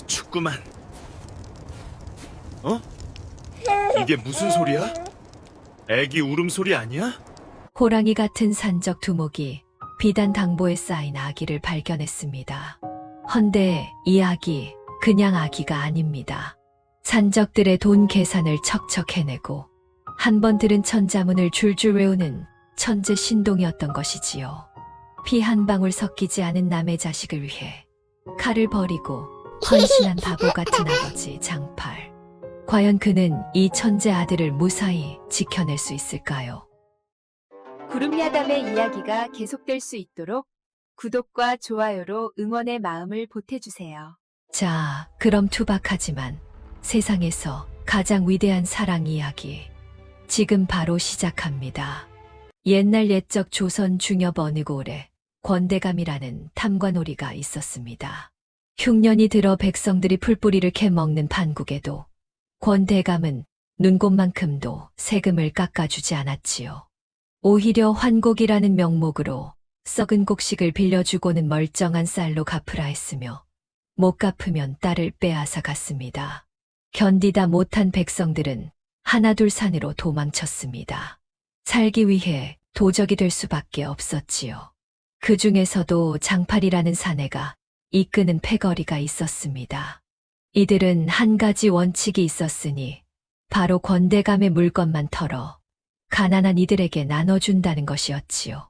춥구만. 어? 이게 무슨 소리야? 애기 울음소리 아니야? 호랑이 같은 산적 두목이 비단 당보에 쌓인 아기를 발견했습니다. 헌데 이 아기 그냥 아기가 아닙니다. 산적들의 돈 계산을 척척 해내고 한 번 들은 천자문을 줄줄 외우는 천재 신동이었던 것이지요. 피 한 방울 섞이지 않은 남의 자식을 위해 칼을 버리고 헌신한 바보 같은 아버지 장팔. 과연 그는 이 천재 아들을 무사히 지켜낼 수 있을까요? 구름야담의 이야기가 계속될 수 있도록 구독과 좋아요로 응원의 마음을 보태주세요. 자, 그럼 투박하지만 세상에서 가장 위대한 사랑 이야기. 지금 바로 시작합니다. 옛날 옛적 조선 중엽 어느 고을에 권대감이라는 탐관오리가 있었습니다. 흉년이 들어 백성들이 풀뿌리를 캐먹는 판국에도 권대감은 눈곱만큼도 세금을 깎아주지 않았지요. 오히려 환곡이라는 명목으로 썩은 곡식을 빌려주고는 멀쩡한 쌀로 갚으라 했으며 못 갚으면 딸을 빼앗아 갔습니다. 견디다 못한 백성들은 하나둘 산으로 도망쳤습니다. 살기 위해 도적이 될 수밖에 없었지요. 그 중에서도 장팔이라는 사내가 이끄는 패거리가 있었습니다. 이들은 한 가지 원칙이 있었으니 바로 권대감의 물건만 털어 가난한 이들에게 나눠준다는 것이었지요.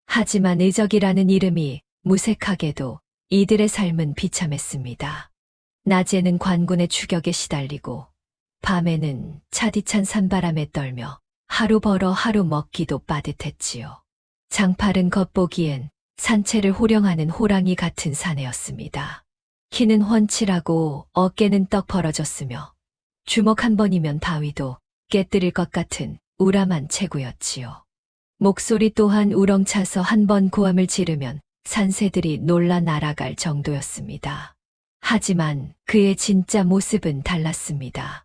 하지만 의적이라는 이름이 무색하게도 이들의 삶은 비참했습니다. 낮에는 관군의 추격에 시달리고 밤에는 차디찬 산바람에 떨며 하루 벌어 하루 먹기도 빠듯했지요. 장팔은 겉보기엔 산채를 호령하는 호랑이 같은 사내였습니다. 키는 훤칠하고 어깨는 떡 벌어졌으며 주먹 한 번이면 바위도 깨뜨릴 것 같은 우람한 체구였지요. 목소리 또한 우렁차서 한 번 고함을 지르면 산새들이 놀라 날아갈 정도였습니다. 하지만 그의 진짜 모습은 달랐습니다.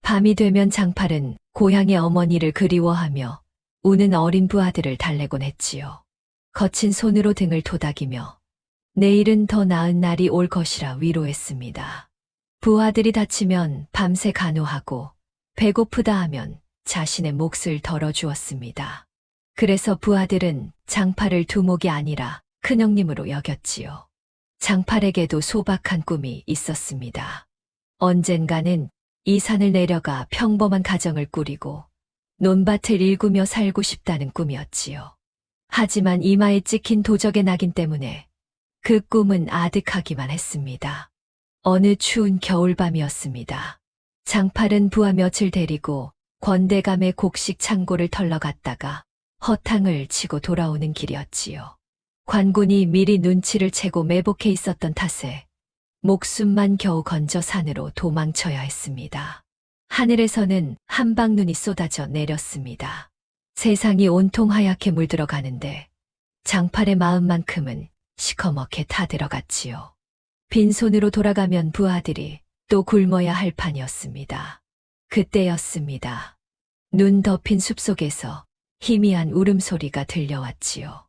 밤이 되면 장팔은 고향의 어머니를 그리워하며 우는 어린 부하들을 달래곤 했지요. 거친 손으로 등을 토닥이며 내일은 더 나은 날이 올 것이라 위로했습니다. 부하들이 다치면 밤새 간호하고 배고프다 하면 자신의 몫을 덜어주었습니다. 그래서 부하들은 장팔을 두목이 아니라 큰형님으로 여겼지요. 장팔에게도 소박한 꿈이 있었습니다. 언젠가는 이 산을 내려가 평범한 가정을 꾸리고 논밭을 일구며 살고 싶다는 꿈이었지요. 하지만 이마에 찍힌 도적의 낙인 때문에 그 꿈은 아득하기만 했습니다. 어느 추운 겨울밤이었습니다. 장팔은 부하 몇을 데리고 권대감의 곡식 창고를 털러 갔다가 허탕을 치고 돌아오는 길이었지요. 관군이 미리 눈치를 채고 매복해 있었던 탓에 목숨만 겨우 건져 산으로 도망쳐야 했습니다. 하늘에서는 한방눈이 쏟아져 내렸습니다. 세상이 온통 하얗게 물들어 가는데 장팔의 마음만큼은 시커멓게 타들어갔지요. 빈손으로 돌아가면 부하들이 또 굶어야 할 판이었습니다. 그때였습니다. 눈 덮인 숲속에서 희미한 울음소리가 들려왔지요.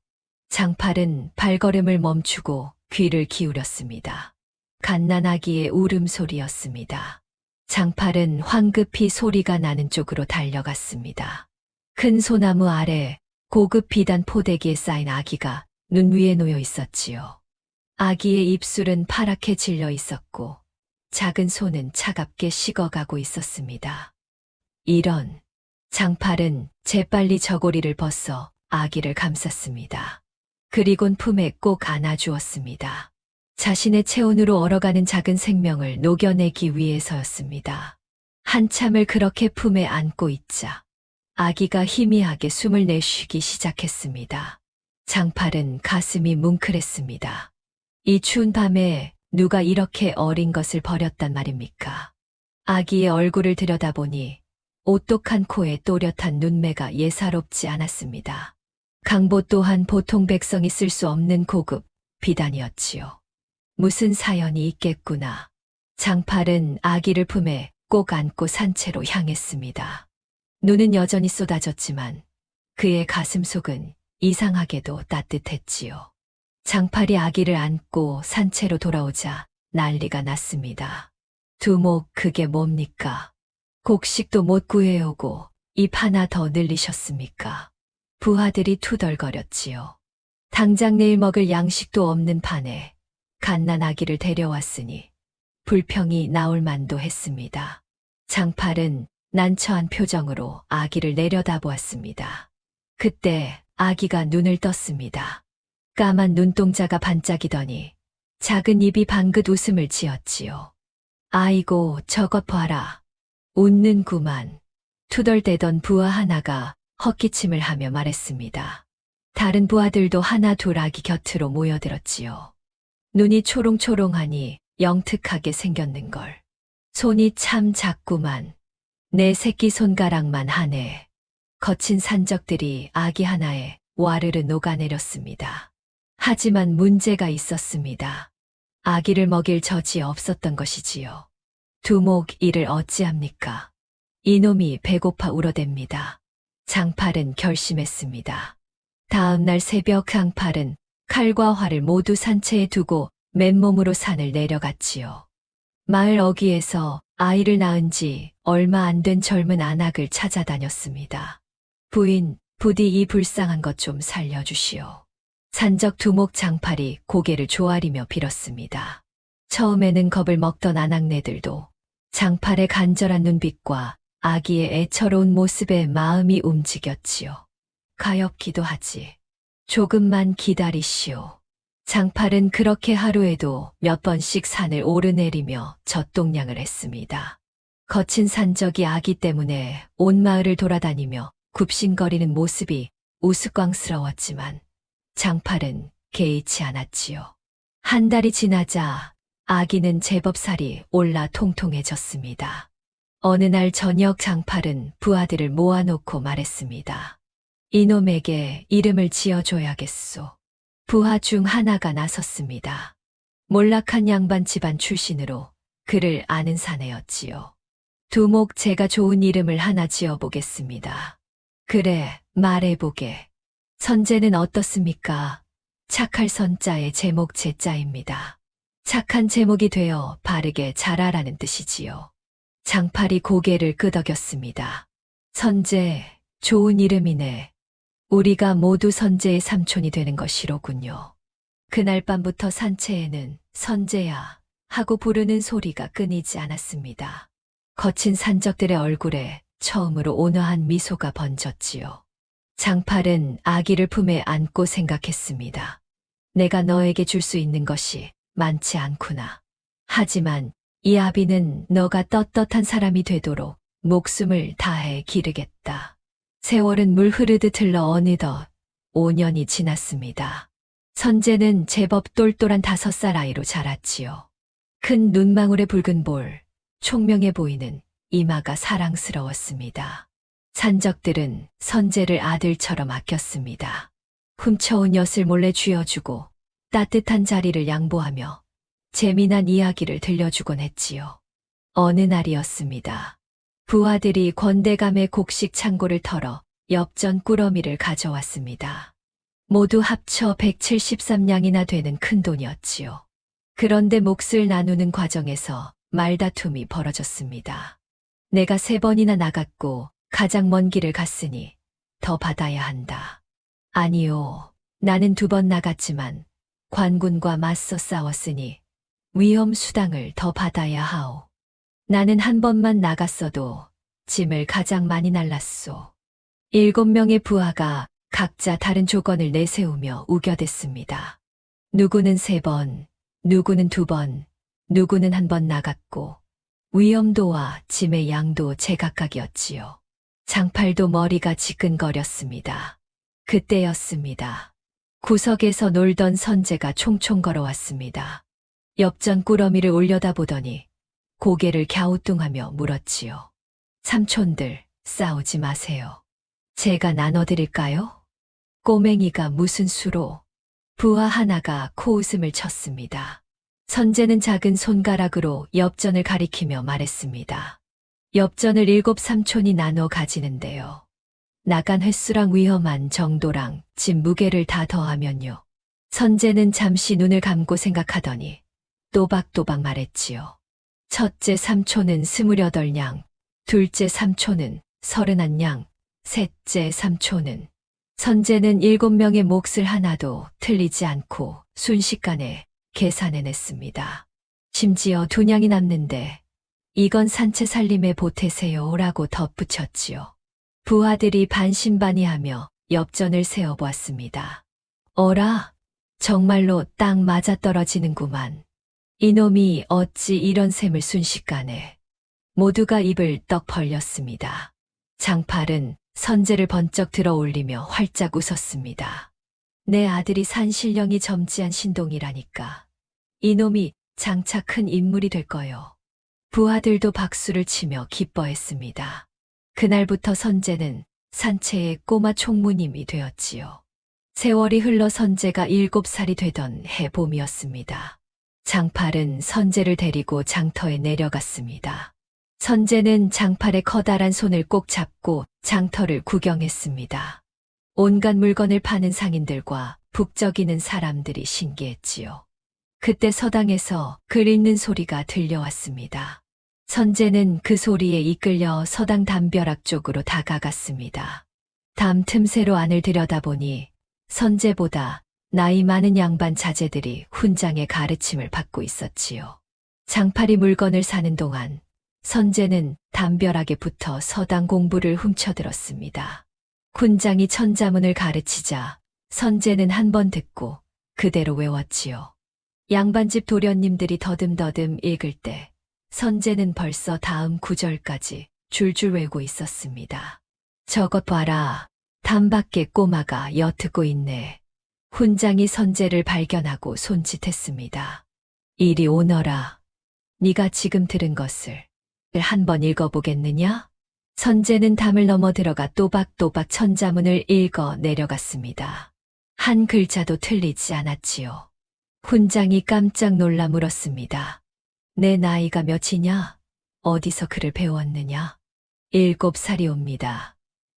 장팔은 발걸음을 멈추고 귀를 기울였습니다. 갓난아기의 울음소리였습니다. 장팔은 황급히 소리가 나는 쪽으로 달려갔습니다. 큰 소나무 아래 고급 비단 포대기에 쌓인 아기가 눈 위에 놓여 있었지요. 아기의 입술은 파랗게 질려 있었고 작은 손은 차갑게 식어가고 있었습니다. 이런, 장팔은 재빨리 저고리를 벗어 아기를 감쌌습니다. 그리곤 품에 꼭 안아주었습니다. 자신의 체온으로 얼어가는 작은 생명을 녹여내기 위해서였습니다. 한참을 그렇게 품에 안고 있자 아기가 희미하게 숨을 내쉬기 시작했습니다. 장팔은 가슴이 뭉클했습니다. 이 추운 밤에 누가 이렇게 어린 것을 버렸단 말입니까? 아기의 얼굴을 들여다보니 오똑한 코에 또렷한 눈매가 예사롭지 않았습니다. 강보 또한 보통 백성이 쓸 수 없는 고급 비단이었지요. 무슨 사연이 있겠구나. 장팔은 아기를 품에 꼭 안고 산채로 향했습니다. 눈은 여전히 쏟아졌지만 그의 가슴속은 이상하게도 따뜻했지요. 장팔이 아기를 안고 산채로 돌아오자 난리가 났습니다. 두목 그게 뭡니까? 곡식도 못 구해오고 입 하나 더 늘리셨습니까? 부하들이 투덜거렸지요. 당장 내일 먹을 양식도 없는 판에 갓난 아기를 데려왔으니 불평이 나올 만도 했습니다. 장팔은 난처한 표정으로 아기를 내려다보았습니다. 그때 아기가 눈을 떴습니다. 까만 눈동자가 반짝이더니 작은 입이 방긋 웃음을 지었지요. 아이고 저것 봐라. 웃는구만. 투덜대던 부하 하나가 헛기침을 하며 말했습니다. 다른 부하들도 하나 둘 아기 곁으로 모여들었지요. 눈이 초롱초롱하니 영특하게 생겼는걸. 손이 참 작구만. 내 새끼 손가락만 하네. 거친 산적들이 아기 하나에 와르르 녹아내렸습니다. 하지만 문제가 있었습니다. 아기를 먹일 젖이 없었던 것이지요. 두목 이를 어찌합니까? 이놈이 배고파 울어댑니다. 장팔은 결심했습니다. 다음 날 새벽 장팔은 칼과 활을 모두 산채에 두고 맨몸으로 산을 내려갔지요. 마을 어귀에서 아이를 낳은 지 얼마 안 된 젊은 안악을 찾아다녔습니다. 부인, 부디 이 불쌍한 것 좀 살려주시오. 산적 두목 장팔이 고개를 조아리며 빌었습니다. 처음에는 겁을 먹던 안악네들도 장팔의 간절한 눈빛과 아기의 애처로운 모습에 마음이 움직였지요. 가엾기도 하지. 조금만 기다리시오. 장팔은 그렇게 하루에도 몇 번씩 산을 오르내리며 젖동량을 했습니다. 거친 산적이 아기 때문에 온 마을을 돌아다니며 굽신거리는 모습이 우스꽝스러웠지만 장팔은 개의치 않았지요. 한 달이 지나자 아기는 제법 살이 올라 통통해졌습니다. 어느 날 저녁 장팔은 부하들을 모아놓고 말했습니다. 이놈에게 이름을 지어줘야겠소. 부하 중 하나가 나섰습니다. 몰락한 양반 집안 출신으로 그를 아는 사내였지요. 두목 제가 좋은 이름을 하나 지어보겠습니다. 그래, 말해보게. 선제는 어떻습니까? 착할 선자의 제목 제자입니다. 착한 제목이 되어 바르게 자라라는 뜻이지요. 장팔이 고개를 끄덕였습니다. 선제, 좋은 이름이네. 우리가 모두 선제의 삼촌이 되는 것이로군요. 그날 밤부터 산채에는 선제야 하고 부르는 소리가 끊이지 않았습니다. 거친 산적들의 얼굴에 처음으로 온화한 미소가 번졌지요. 장팔은 아기를 품에 안고 생각했습니다. 내가 너에게 줄 수 있는 것이 많지 않구나. 하지만 이 아비는 너가 떳떳한 사람이 되도록 목숨을 다해 기르겠다. 세월은 물 흐르듯 흘러 어느덧 5년이 지났습니다. 선제는 제법 똘똘한 5살 아이로 자랐지요. 큰 눈망울의 붉은 볼, 총명해 보이는 이마가 사랑스러웠습니다. 산적들은 선제를 아들처럼 아꼈습니다. 훔쳐온 엿을 몰래 쥐어주고 따뜻한 자리를 양보하며 재미난 이야기를 들려주곤 했지요. 어느 날이었습니다. 부하들이 권대감의 곡식 창고를 털어 엽전 꾸러미를 가져왔습니다. 모두 합쳐 173냥이나 되는 큰 돈이었지요. 그런데 몫을 나누는 과정에서 말다툼이 벌어졌습니다. 내가 3번이나 나갔고 가장 먼 길을 갔으니 더 받아야 한다. 아니요, 나는 2번 나갔지만 관군과 맞서 싸웠으니 위험 수당을 더 받아야 하오. 나는 1번만 나갔어도 짐을 가장 많이 날랐소. 7명의 부하가 각자 다른 조건을 내세우며 우겨댔습니다. 누구는 3번, 누구는 2번, 누구는 1번 나갔고 위험도와 짐의 양도 제각각이었지요. 장팔도 머리가 지끈거렸습니다. 그때였습니다. 구석에서 놀던 선제가 총총 걸어왔습니다. 엽전 꾸러미를 올려다보더니 고개를 갸우뚱하며 물었지요. 삼촌들, 싸우지 마세요. 제가 나눠드릴까요? 꼬맹이가 무슨 수로? 부하 하나가 코웃음을 쳤습니다. 선제는 작은 손가락으로 엽전을 가리키며 말했습니다. 엽전을 7 삼촌이 나눠 가지는데요. 나간 횟수랑 위험한 정도랑 짐 무게를 다 더하면요. 선제는 잠시 눈을 감고 생각하더니 또박또박 말했지요. 첫째 삼촌은 28냥, 둘째 삼촌은 31냥, 셋째 삼촌은. 선재는 7명의 몫을 하나도 틀리지 않고 순식간에 계산해냈습니다. 심지어 2냥이 남는데 이건 산채 살림에 보태세요라고 덧붙였지요. 부하들이 반신반의하며 엽전을 세어보았습니다. 어라, 정말로 딱 맞아떨어지는구만. 이놈이 어찌 이런 셈을 순식간에. 모두가 입을 떡 벌렸습니다. 장팔은 선재를 번쩍 들어 올리며 활짝 웃었습니다. 내 아들이 산신령이 점지한 신동이라니까. 이놈이 장차 큰 인물이 될 거요. 부하들도 박수를 치며 기뻐했습니다. 그날부터 선재는 산채의 꼬마 총무님이 되었지요. 세월이 흘러 선재가 7살이 되던 해 봄이었습니다. 장팔은 선재를 데리고 장터에 내려갔습니다. 선재는 장팔의 커다란 손을 꼭 잡고 장터를 구경했습니다. 온갖 물건을 파는 상인들과 북적이는 사람들이 신기했지요. 그때 서당에서 글 읽는 소리가 들려왔습니다. 선재는 그 소리에 이끌려 서당 담벼락 쪽으로 다가갔습니다. 담 틈새로 안을 들여다보니 선재보다 나이 많은 양반 자제들이 훈장의 가르침을 받고 있었지요. 장팔이 물건을 사는 동안 선재는 담벼락에 붙어 서당 공부를 훔쳐들었습니다. 훈장이 천자문을 가르치자 선재는 한 번 듣고 그대로 외웠지요. 양반집 도련님들이 더듬더듬 읽을 때 선재는 벌써 다음 구절까지 줄줄 외우고 있었습니다. 저것 봐라. 담 밖에 꼬마가 엿듣고 있네. 훈장이 선재를 발견하고 손짓했습니다. 이리 오너라. 네가 지금 들은 것을 한번 읽어보겠느냐? 선재는 담을 넘어 들어가 또박또박 천자문을 읽어 내려갔습니다. 한 글자도 틀리지 않았지요. 훈장이 깜짝 놀라 물었습니다. 내 나이가 몇이냐? 어디서 글을 배웠느냐? 7살이옵니다.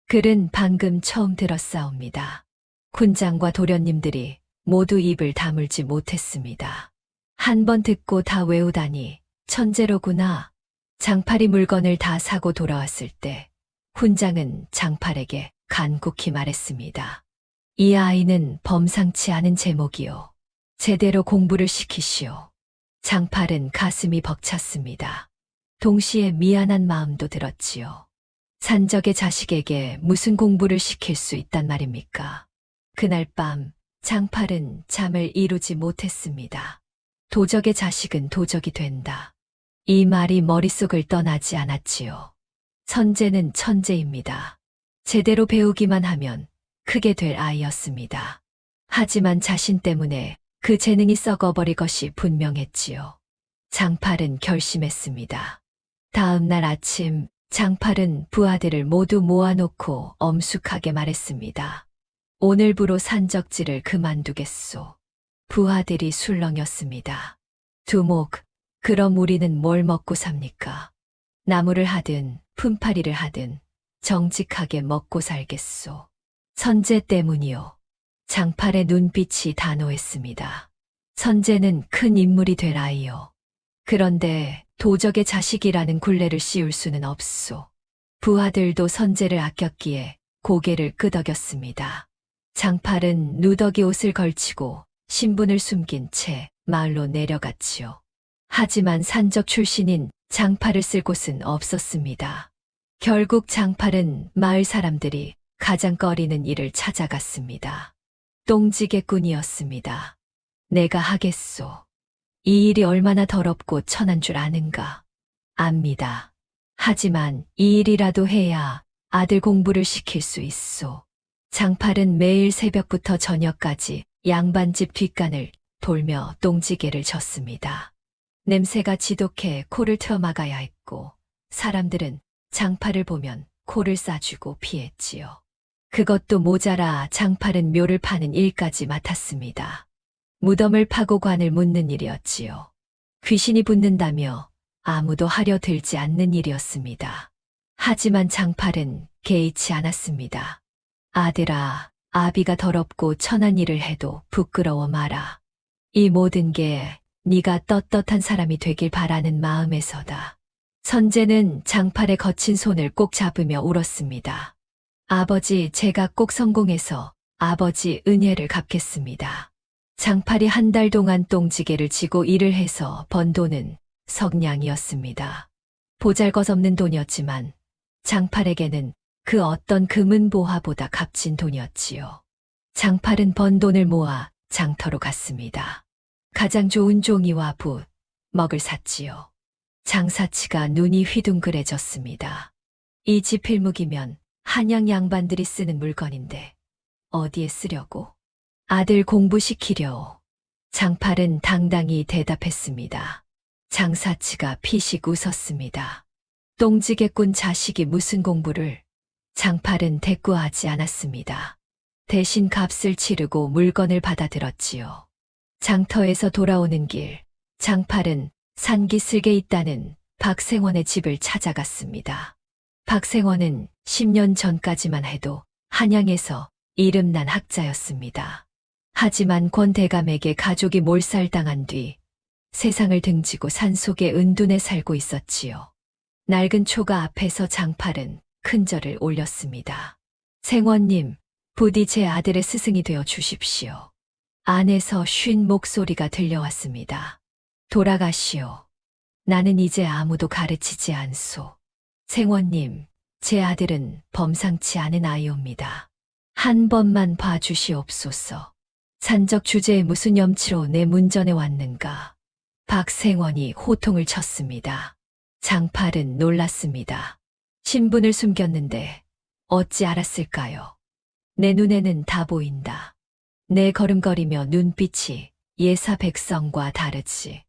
글은 방금 처음 들었사옵니다. 훈장과 도련님들이 모두 입을 다물지 못했습니다. 한 번 듣고 다 외우다니 천재로구나. 장팔이 물건을 다 사고 돌아왔을 때 훈장은 장팔에게 간곡히 말했습니다. 이 아이는 범상치 않은 제목이요. 제대로 공부를 시키시오. 장팔은 가슴이 벅찼습니다. 동시에 미안한 마음도 들었지요. 산적의 자식에게 무슨 공부를 시킬 수 있단 말입니까? 그날 밤 장팔은 잠을 이루지 못했습니다. 도적의 자식은 도적이 된다. 이 말이 머릿속을 떠나지 않았지요. 선재는 천재입니다. 제대로 배우기만 하면 크게 될 아이였습니다. 하지만 자신 때문에 그 재능이 썩어버릴 것이 분명했지요. 장팔은 결심했습니다. 다음 날 아침 장팔은 부하들을 모두 모아놓고 엄숙하게 말했습니다. 오늘부로 산적질을 그만두겠소. 부하들이 술렁였습니다. 두목, 그럼 우리는 뭘 먹고 삽니까? 나무를 하든 품팔이를 하든 정직하게 먹고 살겠소. 선재 때문이요. 장팔의 눈빛이 단호했습니다. 선재는 큰 인물이 될 아이요. 그런데 도적의 자식이라는 굴레를 씌울 수는 없소. 부하들도 선재를 아꼈기에 고개를 끄덕였습니다. 장팔은 누더기 옷을 걸치고 신분을 숨긴 채 마을로 내려갔지요. 하지만 산적 출신인 장팔을 쓸 곳은 없었습니다. 결국 장팔은 마을 사람들이 가장 꺼리는 일을 찾아갔습니다. 똥지개꾼이었습니다. 내가 하겠소. 이 일이 얼마나 더럽고 천한 줄 아는가? 압니다. 하지만 이 일이라도 해야 아들 공부를 시킬 수 있소. 장팔은 매일 새벽부터 저녁까지 양반집 뒷간을 돌며 똥지개를 졌습니다. 냄새가 지독해 코를 틀어막아야 했고 사람들은 장팔을 보면 코를 싸주고 피했지요. 그것도 모자라 장팔은 묘를 파는 일까지 맡았습니다. 무덤을 파고 관을 묻는 일이었지요. 귀신이 붙는다며 아무도 하려 들지 않는 일이었습니다. 하지만 장팔은 개의치 않았습니다. 아들아, 아비가 더럽고 천한 일을 해도 부끄러워 마라. 이 모든 게 네가 떳떳한 사람이 되길 바라는 마음에서다. 선재는 장팔의 거친 손을 꼭 잡으며 울었습니다. 아버지, 제가 꼭 성공해서 아버지 은혜를 갚겠습니다. 장팔이 한 달 동안 똥지게를 지고 일을 해서 번 돈은 석냥이었습니다. 보잘것없는 돈이었지만 장팔에게는 그 어떤 금은보화보다 값진 돈이었지요. 장팔은 번 돈을 모아 장터로 갔습니다. 가장 좋은 종이와 붓, 먹을 샀지요. 장사치가 눈이 휘둥그레졌습니다. 이 지필묵이면 한양 양반들이 쓰는 물건인데 어디에 쓰려고? 아들 공부시키려. 장팔은 당당히 대답했습니다. 장사치가 피식 웃었습니다. 똥지게꾼 자식이 무슨 공부를? 장팔은 대꾸하지 않았습니다. 대신 값을 치르고 물건을 받아들었지요. 장터에서 돌아오는 길, 장팔은 산기슭에 있다는 박생원의 집을 찾아갔습니다. 박생원은 10년 전까지만 해도 한양에서 이름난 학자였습니다. 하지만 권 대감에게 가족이 몰살당한 뒤 세상을 등지고 산속에 은둔해 살고 있었지요. 낡은 초가 앞에서 장팔은 큰절을 올렸습니다. 생원님, 부디 제 아들의 스승이 되어 주십시오. 안에서 쉰 목소리가 들려왔습니다. 돌아가시오. 나는 이제 아무도 가르치지 않소. 생원님, 제 아들은 범상치 않은 아이옵니다. 한 번만 봐주시옵소서. 산적 주제에 무슨 염치로 내 문전에 왔는가. 박생원이 호통을 쳤습니다. 장팔은 놀랐습니다. 신분을 숨겼는데 어찌 알았을까요? 내 눈에는 다 보인다. 내 걸음걸이며 눈빛이 예사 백성과 다르지.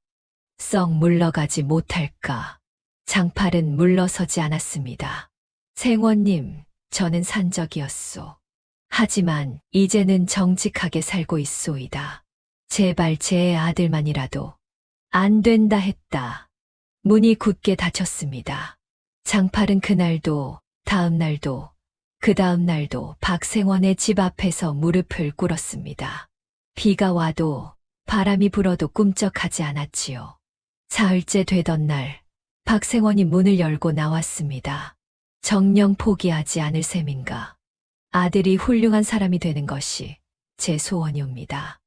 썩 물러가지 못할까. 장팔은 물러서지 않았습니다. 생원님, 저는 산적이었소. 하지만 이제는 정직하게 살고 있소이다. 제발 제 아들만이라도 안 된다 했다. 문이 굳게 닫혔습니다. 장팔은 그날도, 다음 날도, 그 다음 날도 박생원의 집 앞에서 무릎을 꿇었습니다. 비가 와도 바람이 불어도 꿈쩍하지 않았지요. 사흘째 되던 날, 박생원이 문을 열고 나왔습니다. 정녕 포기하지 않을 셈인가. 아들이 훌륭한 사람이 되는 것이 제 소원이옵니다.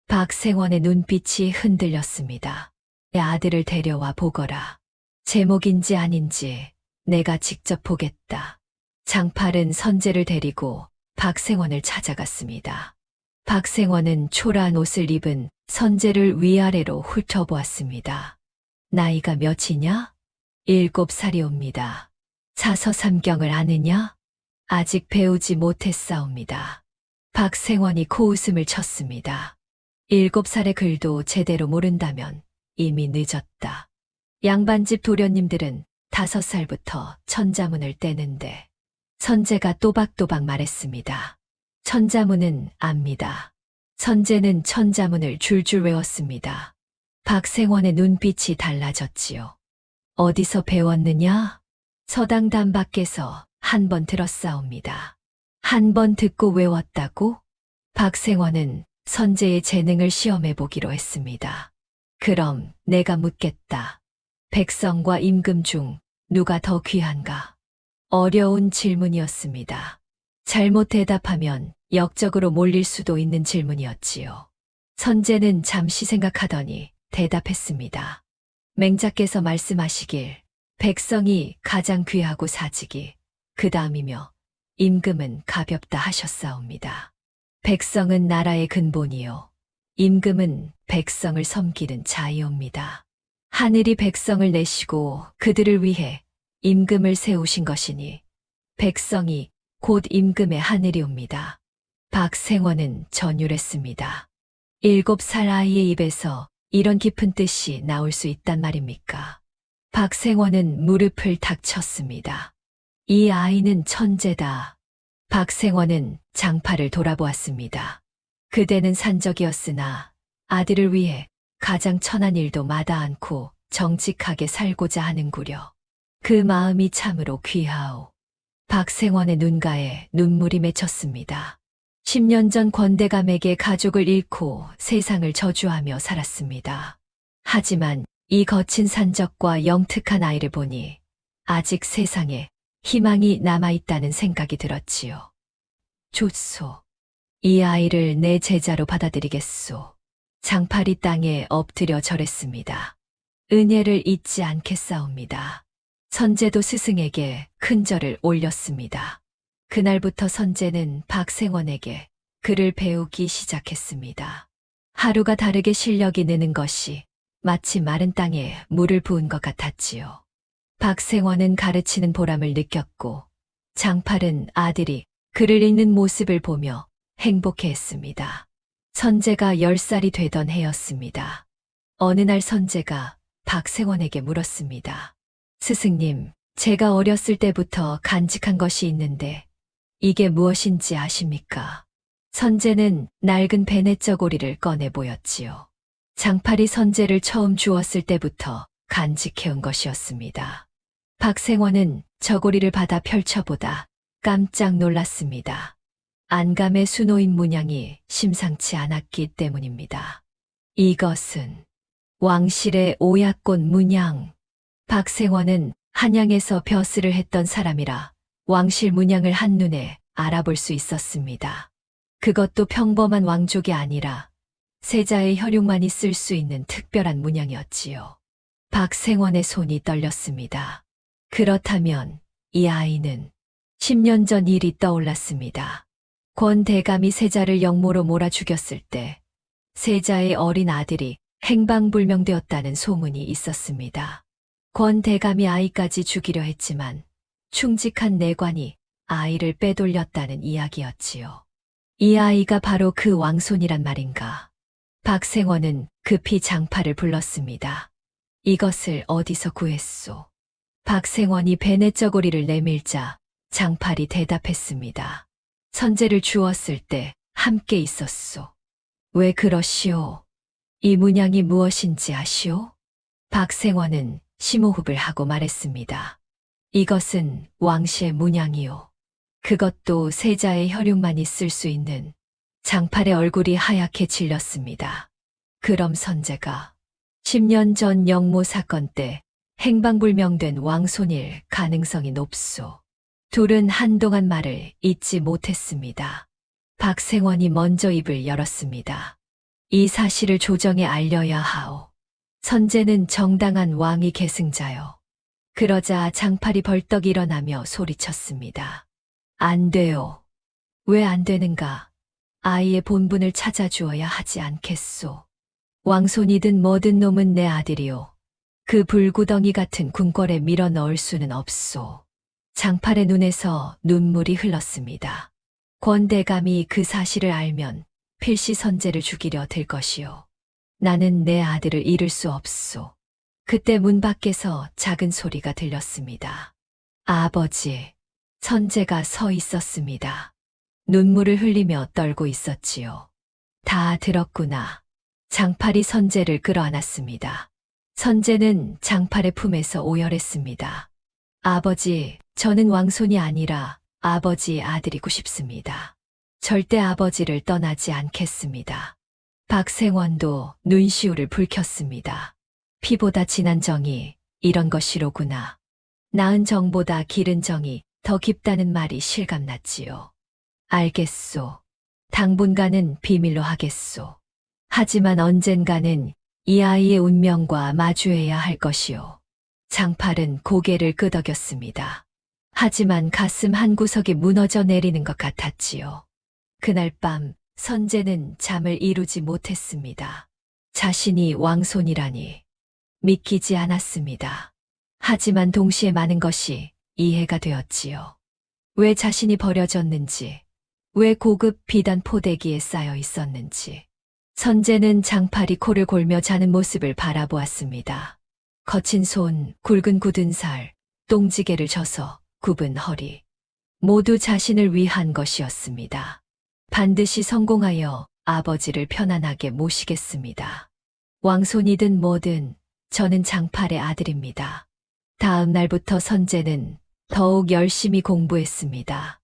박생원의 눈빛이 흔들렸습니다. 내 아들을 데려와 보거라. 제목인지 아닌지 내가 직접 보겠다. 장팔은 선재를 데리고 박생원을 찾아갔습니다. 박생원은 초라한 옷을 입은 선재를 위아래로 훑어보았습니다. 나이가 몇이냐? 7살이옵니다. 사서삼경을 아느냐? 아직 배우지 못했사옵니다. 박생원이 코웃음을 쳤습니다. 7살의 글도 제대로 모른다면 이미 늦었다. 양반집 도련님들은 5살부터 천자문을 떼는데 선재가 또박또박 말했습니다. 천자문은 압니다. 선재는 천자문을 줄줄 외웠습니다. 박생원의 눈빛이 달라졌지요. 어디서 배웠느냐? 서당단 밖에서 한 번 들었사옵니다. 한 번 듣고 외웠다고? 박생원은 선재의 재능을 시험해 보기로 했습니다. 그럼 내가 묻겠다. 백성과 임금 중 누가 더 귀한가? 어려운 질문이었습니다. 잘못 대답하면 역적으로 몰릴 수도 있는 질문이었지요. 선재는 잠시 생각하더니 대답했습니다. 맹자께서 말씀하시길 백성이 가장 귀하고 사직이 그 다음이며 임금은 가볍다 하셨사옵니다. 백성은 나라의 근본이요. 임금은 백성을 섬기는 자이옵니다. 하늘이 백성을 내시고 그들을 위해 임금을 세우신 것이니 백성이 곧 임금의 하늘이옵니다. 박생원은 전율했습니다. 7살 아이의 입에서 이런 깊은 뜻이 나올 수 있단 말입니까? 박생원은 무릎을 탁 쳤습니다. 이 아이는 천재다. 박생원은 장팔을 돌아보았습니다. 그대는 산적이었으나 아들을 위해 가장 천한 일도 마다 않고 정직하게 살고자 하는구려. 그 마음이 참으로 귀하오. 박생원의 눈가에 눈물이 맺혔습니다. 10년 전 권대감에게 가족을 잃고 세상을 저주하며 살았습니다. 하지만 이 거친 산적과 영특한 아이를 보니 아직 세상에 희망이 남아있다는 생각이 들었지요. 좋소. 이 아이를 내 제자로 받아들이겠소. 장팔이 땅에 엎드려 절했습니다. 은혜를 잊지 않겠사옵니다. 선제도 스승에게 큰 절을 올렸습니다. 그날부터 선제는 박생원에게 글을 배우기 시작했습니다. 하루가 다르게 실력이 느는 것이 마치 마른 땅에 물을 부은 것 같았지요. 박생원은 가르치는 보람을 느꼈고 장팔은 아들이 글을 읽는 모습을 보며 행복해했습니다. 선제가 10살이 되던 해였습니다. 어느 날 선제가 박생원에게 물었습니다. 스승님, 제가 어렸을 때부터 간직한 것이 있는데 이게 무엇인지 아십니까? 선제는 낡은 베네쩌고리를 꺼내 보였지요. 장팔이 선제를 처음 주었을 때부터 간직해온 것이었습니다. 박생원은 저고리를 받아 펼쳐보다 깜짝 놀랐습니다. 안감의 수노인 문양이 심상치 않았기 때문입니다. 이것은 왕실의 오약꽃 문양. 박생원은 한양에서 벼슬을 했던 사람이라 왕실 문양을 한눈에 알아볼 수 있었습니다. 그것도 평범한 왕족이 아니라 세자의 혈육만이 쓸 수 있는 특별한 문양이었지요. 박생원의 손이 떨렸습니다. 그렇다면 이 아이는 10년 전 일이 떠올랐습니다. 권 대감이 세자를 영모로 몰아 죽였을 때 세자의 어린 아들이 행방불명되었다는 소문이 있었습니다. 권 대감이 아이까지 죽이려 했지만 충직한 내관이 아이를 빼돌렸다는 이야기였지요. 이 아이가 바로 그 왕손이란 말인가. 박생원은 급히 장팔을 불렀습니다. 이것을 어디서 구했소? 박생원이 베네쩌고리를 내밀자 장팔이 대답했습니다. 선제를 주었을 때 함께 있었소. 왜 그러시오? 이 문양이 무엇인지 아시오? 박생원은 심호흡을 하고 말했습니다. 이것은 왕실의 문양이요. 그것도 세자의 혈육만이 쓸 수 있는. 장팔의 얼굴이 하얗게 질렸습니다. 그럼 선제가 10년 전 영모 사건 때 행방불명된 왕손일 가능성이 높소. 둘은 한동안 말을 잇지 못했습니다. 박생원이 먼저 입을 열었습니다. 이 사실을 조정에 알려야 하오. 선제는 정당한 왕위 계승자요. 그러자 장팔이 벌떡 일어나며 소리쳤습니다. 안 돼요. 왜 안 되는가? 아이의 본분을 찾아주어야 하지 않겠소. 왕손이든 뭐든 놈은 내 아들이요. 그 불구덩이 같은 궁궐에 밀어 넣을 수는 없소. 장팔의 눈에서 눈물이 흘렀습니다. 권대감이 그 사실을 알면 필시 선제를 죽이려 들 것이요. 나는 내 아들을 잃을 수 없소. 그때 문 밖에서 작은 소리가 들렸습니다. 아버지, 선제가 서 있었습니다. 눈물을 흘리며 떨고 있었지요. 다 들었구나. 장팔이 선제를 끌어안았습니다. 선제는 장팔의 품에서 오열했습니다. 아버지, 저는 왕손이 아니라 아버지의 아들이고 싶습니다. 절대 아버지를 떠나지 않겠습니다. 박생원도 눈시울을 붉혔습니다. 피보다 진한 정이 이런 것이로구나. 나은 정보다 기른 정이 더 깊다는 말이 실감났지요. 알겠소. 당분간은 비밀로 하겠소. 하지만 언젠가는 이 아이의 운명과 마주해야 할 것이오. 장팔은 고개를 끄덕였습니다. 하지만 가슴 한구석이 무너져 내리는 것 같았지요. 그날 밤 선제는 잠을 이루지 못했습니다. 자신이 왕손이라니 믿기지 않았습니다. 하지만 동시에 많은 것이 이해가 되었지요. 왜 자신이 버려졌는지, 왜 고급 비단 포대기에 쌓여 있었는지. 선제는 장팔이 코를 골며 자는 모습을 바라보았습니다. 거친 손, 굵은 굳은 살, 똥지게를 져서 굽은 허리. 모두 자신을 위한 것이었습니다. 반드시 성공하여 아버지를 편안하게 모시겠습니다. 왕손이든 뭐든 저는 장팔의 아들입니다. 다음 날부터 선제는 더욱 열심히 공부했습니다.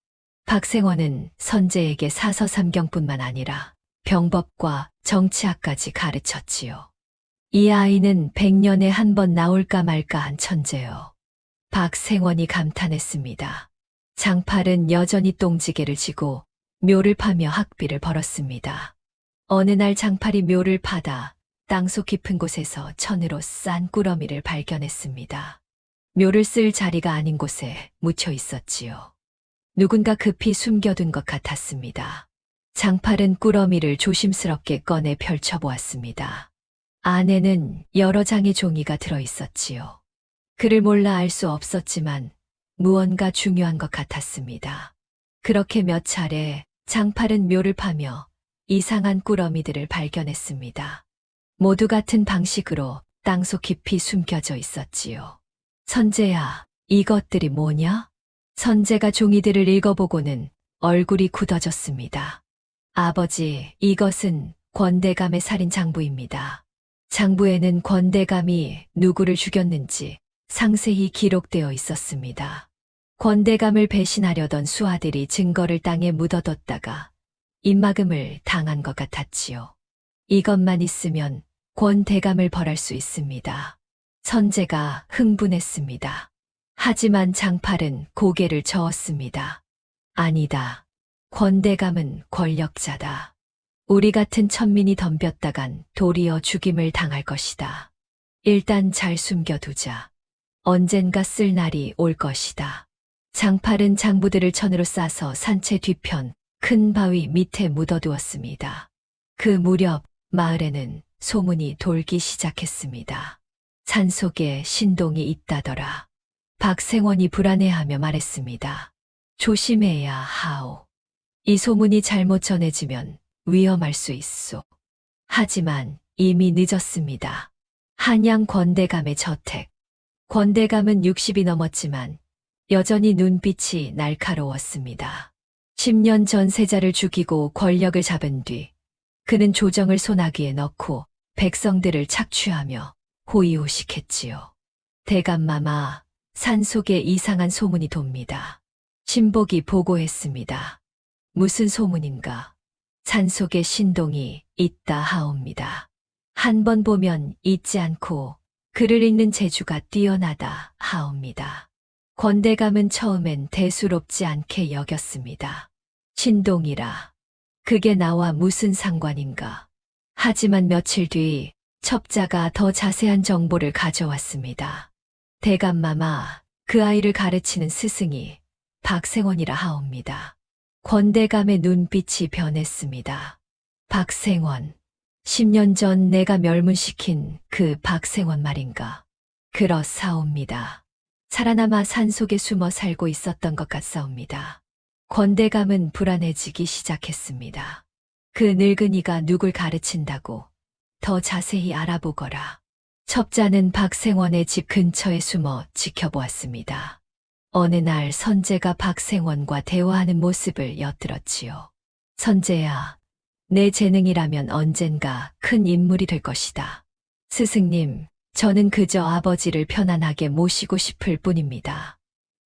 박생원은 선제에게 사서삼경뿐만 아니라 병법과 정치학까지 가르쳤지요. 이 아이는 100년에 한 번 나올까 말까한 천재요. 박생원이 감탄했습니다. 장팔은 여전히 똥지개를 지고 묘를 파며 학비를 벌었습니다. 어느 날 장팔이 묘를 파다 땅속 깊은 곳에서 천으로 싼 꾸러미를 발견했습니다. 묘를 쓸 자리가 아닌 곳에 묻혀 있었지요. 누군가 급히 숨겨둔 것 같았습니다. 장팔은 꾸러미를 조심스럽게 꺼내 펼쳐보았습니다. 안에는 여러 장의 종이가 들어 있었지요. 그를 몰라 알 수 없었지만 무언가 중요한 것 같았습니다. 그렇게 몇 차례 장팔은 묘를 파며 이상한 꾸러미들을 발견했습니다. 모두 같은 방식으로 땅속 깊이 숨겨져 있었지요. 선재야, 이것들이 뭐냐? 선재가 종이들을 읽어보고는 얼굴이 굳어졌습니다. 아버지, 이것은 권대감의 살인 장부입니다. 장부에는 권대감이 누구를 죽였는지 상세히 기록되어 있었습니다. 권대감을 배신하려던 수하들이 증거를 땅에 묻어뒀다가 입막음을 당한 것 같았지요. 이것만 있으면 권대감을 벌할 수 있습니다. 선재가 흥분했습니다. 하지만 장팔은 고개를 저었습니다. 아니다. 권대감은 권력자다. 우리 같은 천민이 덤볐다간 도리어 죽임을 당할 것이다. 일단 잘 숨겨두자. 언젠가 쓸 날이 올 것이다. 장팔은 장부들을 천으로 싸서 산채 뒤편 큰 바위 밑에 묻어두었습니다. 그 무렵 마을에는 소문이 돌기 시작했습니다. 산속에 신동이 있다더라. 박생원이 불안해하며 말했습니다. 조심해야 하오. 이 소문이 잘못 전해지면 위험할 수 있소. 하지만 이미 늦었습니다. 한양 권대감의 저택. 권대감은 60이 넘었지만 여전히 눈빛이 날카로웠습니다. 10년 전 세자를 죽이고 권력을 잡은 뒤 그는 조정을 소나기에 넣고 백성들을 착취하며 호의호식했지요. 대감마마, 산속에 이상한 소문이 돕니다. 신복이 보고했습니다. 무슨 소문인가? 산속에 신동이 있다 하옵니다. 한 번 보면 잊지 않고 글을 읽는 재주가 뛰어나다 하옵니다. 권대감은 처음엔 대수롭지 않게 여겼습니다. 신동이라. 그게 나와 무슨 상관인가. 하지만 며칠 뒤 첩자가 더 자세한 정보를 가져왔습니다. 대감마마, 그 아이를 가르치는 스승이 박생원이라 하옵니다. 권대감의 눈빛이 변했습니다. 박생원. 10년 전 내가 멸문시킨 그 박생원 말인가. 그렇사옵니다. 살아남아 산속에 숨어 살고 있었던 것 같사옵니다. 권대감은 불안해지기 시작했습니다. 그 늙은이가 누굴 가르친다고 더 자세히 알아보거라. 첩자는 박생원의 집 근처에 숨어 지켜보았습니다. 어느 날 선재가 박생원과 대화하는 모습을 엿들었지요. 선재야, 내 재능이라면 언젠가 큰 인물이 될 것이다. 스승님, 저는 그저 아버지를 편안하게 모시고 싶을 뿐입니다.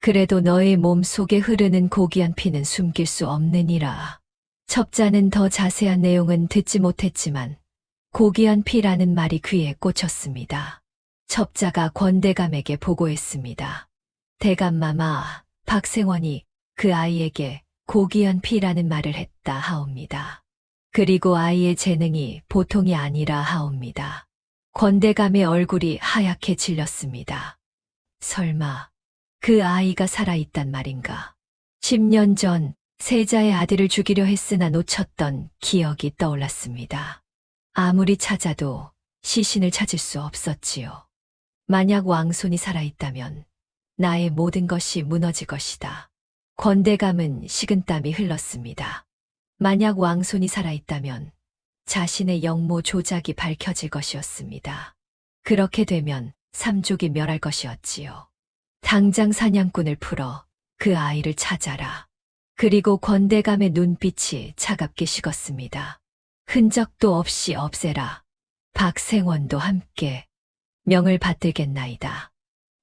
그래도 너의 몸 속에 흐르는 고귀한 피는 숨길 수 없느니라. 첩자는 더 자세한 내용은 듣지 못했지만 고귀한 피라는 말이 귀에 꽂혔습니다. 첩자가 권대감에게 보고했습니다. 대감마마, 박생원이 그 아이에게 고귀한 피라는 말을 했다 하옵니다. 그리고 아이의 재능이 보통이 아니라 하옵니다. 권대감의 얼굴이 하얗게 질렸습니다. 설마 그 아이가 살아있단 말인가? 10년 전 세자의 아들을 죽이려 했으나 놓쳤던 기억이 떠올랐습니다. 아무리 찾아도 시신을 찾을 수 없었지요. 만약 왕손이 살아있다면 나의 모든 것이 무너질 것이다. 권대감은 식은땀이 흘렀습니다. 만약 왕손이 살아있다면 자신의 영모 조작이 밝혀질 것이었습니다. 그렇게 되면 삼족이 멸할 것이었지요. 당장 사냥꾼을 풀어 그 아이를 찾아라. 그리고 권대감의 눈빛이 차갑게 식었습니다. 흔적도 없이 없애라. 박생원도 함께 명을 받들겠나이다.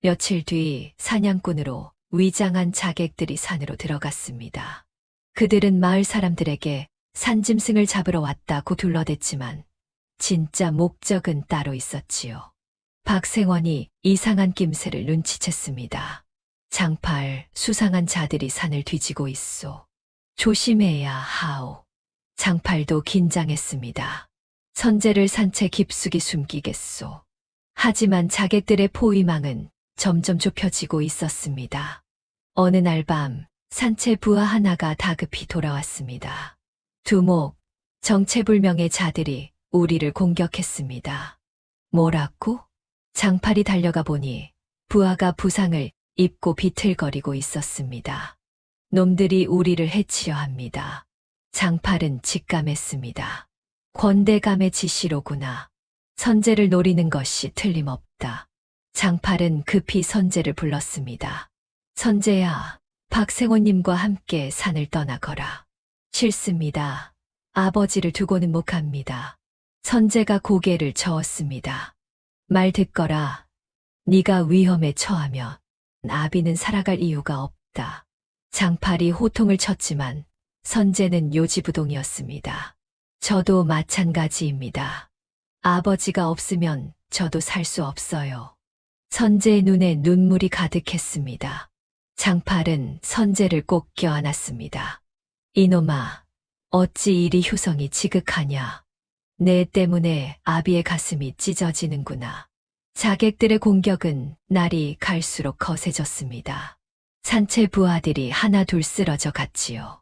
며칠 뒤 사냥꾼으로 위장한 자객들이 산으로 들어갔습니다. 그들은 마을 사람들에게 산짐승을 잡으러 왔다고 둘러댔지만 진짜 목적은 따로 있었지요. 박생원이 이상한 낌새를 눈치챘습니다. 장팔, 수상한 자들이 산을 뒤지고 있소. 조심해야 하오. 장팔도 긴장했습니다. 선제를 산채 깊숙이 숨기겠소. 하지만 자객들의 포위망은 점점 좁혀지고 있었습니다. 어느 날 밤 산채 부하 하나가 다급히 돌아왔습니다. 두목, 정체불명의 자들이 우리를 공격했습니다. 뭐라고? 장팔이 달려가 보니 부하가 부상을 입고 비틀거리고 있었습니다. 놈들이 우리를 해치려 합니다. 장팔은 직감했습니다. 권대감의 지시로구나. 선제를 노리는 것이 틀림없다. 장팔은 급히 선제를 불렀습니다. 선제야, 박생호님과 함께 산을 떠나거라. 싫습니다. 아버지를 두고는 못 갑니다. 선제가 고개를 저었습니다. 말 듣거라. 네가 위험에 처하면 아비는 살아갈 이유가 없다. 장팔이 호통을 쳤지만 선제는 요지부동이었습니다. 저도 마찬가지입니다. 아버지가 없으면 저도 살 수 없어요. 선제의 눈에 눈물이 가득했습니다. 장팔은 선제를 꼭 껴안았습니다. 이놈아, 어찌 이리 효성이 지극하냐. 내 때문에 아비의 가슴이 찢어지는구나. 자객들의 공격은 날이 갈수록 거세졌습니다. 산채 부하들이 하나 둘 쓰러져 갔지요.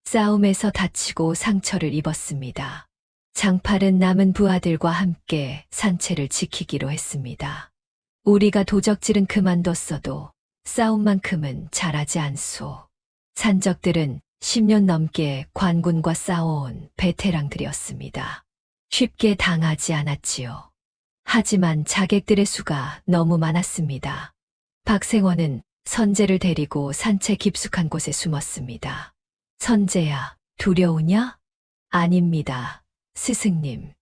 싸움에서 다치고 상처를 입었습니다. 장팔은 남은 부하들과 함께 산채를 지키기로 했습니다. 우리가 도적질은 그만뒀어도 싸움만큼은 잘하지 않소. 산적들은 10년 넘게 관군과 싸워온 베테랑들이었습니다. 쉽게 당하지 않았지요. 하지만 자객들의 수가 너무 많았습니다. 박생원은 선제를 데리고 산채 깊숙한 곳에 숨었습니다. 선제야, 두려우냐? 아닙니다. 스승님.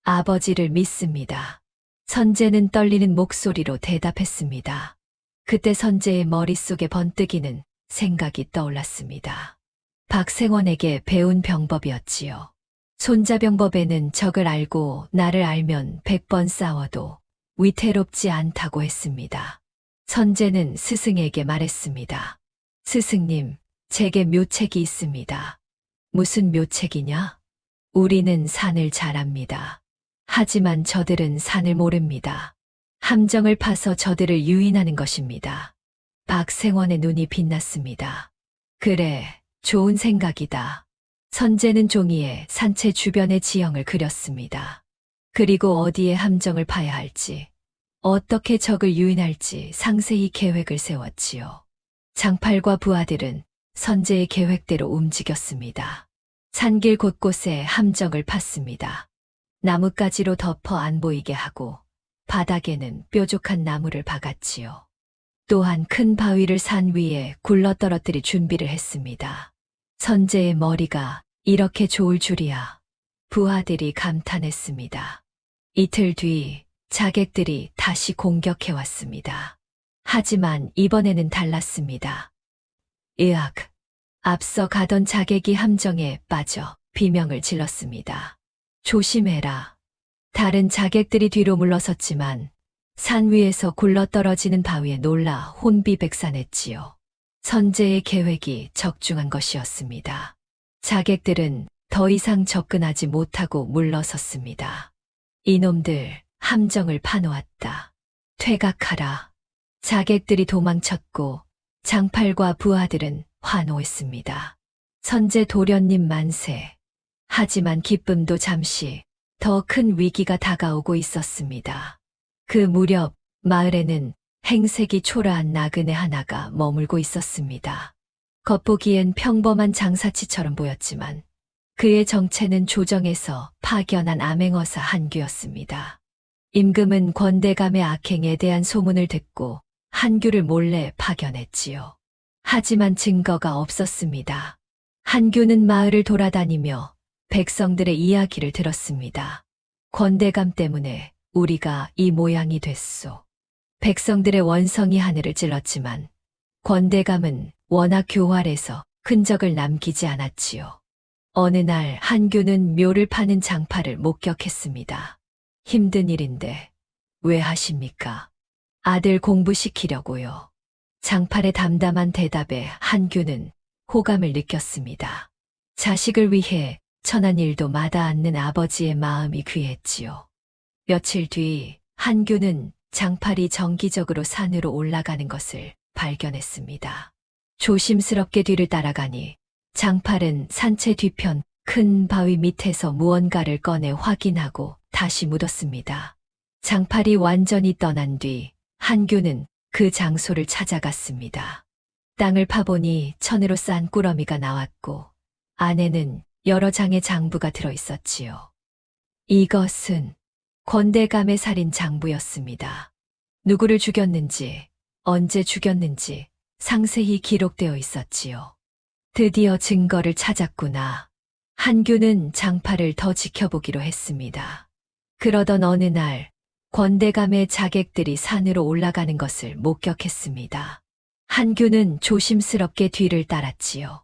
아버지를 믿습니다. 선제는 떨리는 목소리로 대답했습니다. 그때 선제의 머릿속에 번뜩이는 생각이 떠올랐습니다. 박생원에게 배운 병법이었지요. 손자병법에는 적을 알고 나를 알면 100번 싸워도 위태롭지 않다고 했습니다. 선제는 스승에게 말했습니다. 스승님, 제게 묘책이 있습니다. 무슨 묘책이냐? 우리는 산을 잘 압니다. 하지만 저들은 산을 모릅니다. 함정을 파서 저들을 유인하는 것입니다. 박생원의 눈이 빛났습니다. 그래, 좋은 생각이다. 선제는 종이에 산채 주변의 지형을 그렸습니다. 그리고 어디에 함정을 파야 할지, 어떻게 적을 유인할지 상세히 계획을 세웠지요. 장팔과 부하들은 선제의 계획대로 움직였습니다. 산길 곳곳에 함정을 팠습니다. 나뭇가지로 덮어 안 보이게 하고 바닥에는 뾰족한 나무를 박았지요. 또한 큰 바위를 산 위에 굴러 떨어뜨릴 준비를 했습니다. 선제의 머리가 이렇게 좋을 줄이야. 부하들이 감탄했습니다. 이틀 뒤 자객들이 다시 공격해왔습니다. 하지만 이번에는 달랐습니다. 으악! 앞서 가던 자객이 함정에 빠져 비명을 질렀습니다. 조심해라. 다른 자객들이 뒤로 물러섰지만 산 위에서 굴러떨어지는 바위에 놀라 혼비백산했지요. 선제의 계획이 적중한 것이었습니다. 자객들은 더 이상 접근하지 못하고 물러섰습니다. 이놈들 함정을 파놓았다. 퇴각하라. 자객들이 도망쳤고 장팔과 부하들은 환호했습니다. 선제 도련님 만세. 하지만 기쁨도 잠시 더 큰 위기가 다가오고 있었습니다. 그 무렵 마을에는 행색이 초라한 나그네 하나가 머물고 있었습니다. 겉보기엔 평범한 장사치처럼 보였지만 그의 정체는 조정에서 파견한 암행어사 한규였습니다. 임금은 권대감의 악행에 대한 소문을 듣고 한규를 몰래 파견했지요. 하지만 증거가 없었습니다. 한규는 마을을 돌아다니며 백성들의 이야기를 들었습니다. 권대감 때문에 우리가 이 모양이 됐소. 백성들의 원성이 하늘을 찔렀지만 권대감은 워낙 교활해서 흔적을 남기지 않았지요. 어느 날 한규는 묘를 파는 장파를 목격했습니다. 힘든 일인데 왜 하십니까? 아들 공부시키려고요. 장팔의 담담한 대답에 한규는 호감을 느꼈습니다. 자식을 위해 천한 일도 마다 않는 아버지의 마음이 귀했지요. 며칠 뒤 한규는 장팔이 정기적으로 산으로 올라가는 것을 발견했습니다. 조심스럽게 뒤를 따라가니 장팔은 산채 뒤편 큰 바위 밑에서 무언가를 꺼내 확인하고 다시 묻었습니다. 장팔이 완전히 떠난 뒤 한규는 그 장소를 찾아갔습니다. 땅을 파보니 천으로 싼 꾸러미가 나왔고 안에는 여러 장의 장부가 들어있었지요. 이것은 권대감의 살인 장부였습니다. 누구를 죽였는지, 언제 죽였는지 상세히 기록되어 있었지요. 드디어 증거를 찾았구나. 한규는 장파를 더 지켜보기로 했습니다. 그러던 어느 날 권대감의 자객들이 산으로 올라가는 것을 목격했습니다. 한규는 조심스럽게 뒤를 따랐지요.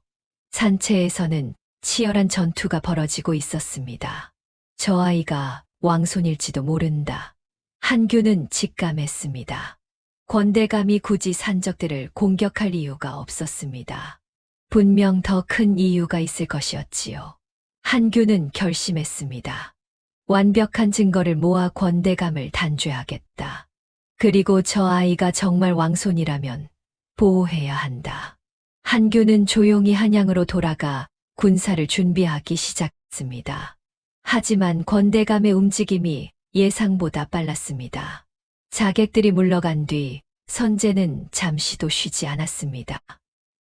산채에서는 치열한 전투가 벌어지고 있었습니다. 저 아이가 왕손일지도 모른다. 한규는 직감했습니다. 권대감이 굳이 산적들을 공격할 이유가 없었습니다. 분명 더 큰 이유가 있을 것이었지요. 한규는 결심했습니다. 완벽한 증거를 모아 권대감을 단죄하겠다. 그리고 저 아이가 정말 왕손이라면 보호해야 한다. 한규는 조용히 한양으로 돌아가 군사를 준비하기 시작했습니다. 하지만 권대감의 움직임이 예상보다 빨랐습니다. 자객들이 물러간 뒤 선제는 잠시도 쉬지 않았습니다.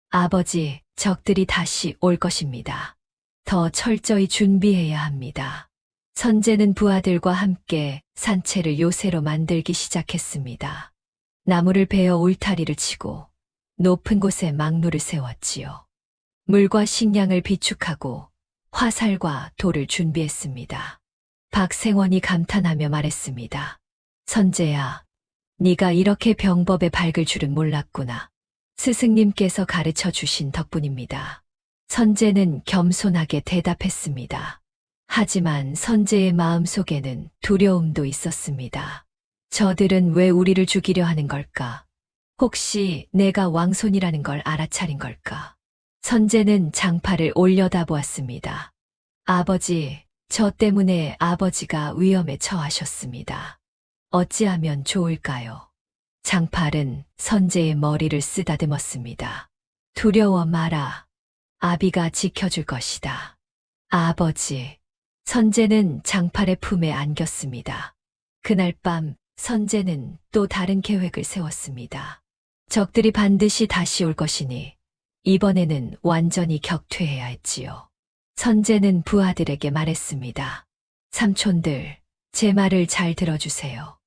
아버지, 적들이 다시 올 것입니다. 더 철저히 준비해야 합니다. 선제는 부하들과 함께 산채를 요새로 만들기 시작했습니다. 나무를 베어 울타리를 치고 높은 곳에 망루를 세웠지요. 물과 식량을 비축하고 화살과 돌을 준비했습니다. 박생원이 감탄하며 말했습니다. 선제야, 네가 이렇게 병법에 밝을 줄은 몰랐구나. 스승님께서 가르쳐 주신 덕분입니다. 선제는 겸손하게 대답했습니다. 하지만 선제의 마음속에는 두려움도 있었습니다. 저들은 왜 우리를 죽이려 하는 걸까? 혹시 내가 왕손이라는 걸 알아차린 걸까? 선제는 장파를 올려다보았습니다. 아버지, 저 때문에 아버지가 위험에 처하셨습니다. 어찌하면 좋을까요? 장팔은 선제의 머리를 쓰다듬었습니다. 두려워 마라. 아비가 지켜줄 것이다. 아버지. 선제는 장팔의 품에 안겼습니다. 그날 밤 선제는 또 다른 계획을 세웠습니다. 적들이 반드시 다시 올 것이니 이번에는 완전히 격퇴해야 했지요. 선제는 부하들에게 말했습니다. 삼촌들, 제 말을 잘 들어주세요.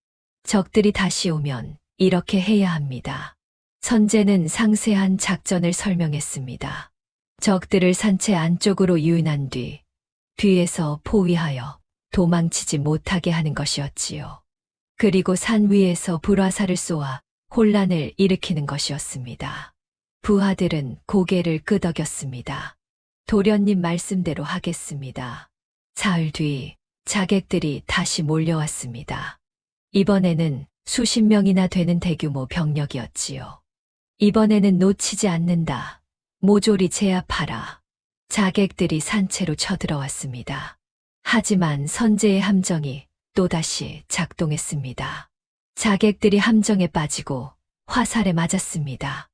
적들이 다시 오면 이렇게 해야 합니다. 선제는 상세한 작전을 설명했습니다. 적들을 산채 안쪽으로 유인한 뒤 뒤에서 포위하여 도망치지 못하게 하는 것이었지요. 그리고 산 위에서 불화살을 쏘아 혼란을 일으키는 것이었습니다. 부하들은 고개를 끄덕였습니다. 도련님 말씀대로 하겠습니다. 사흘 뒤 자객들이 다시 몰려왔습니다. 이번에는 수십 명이나 되는 대규모 병력이었지요. 이번에는 놓치지 않는다. 모조리 제압하라. 자객들이 산채로 쳐들어왔습니다. 하지만 선제의 함정이 또다시 작동했습니다. 자객들이 함정에 빠지고 화살에 맞았습니다.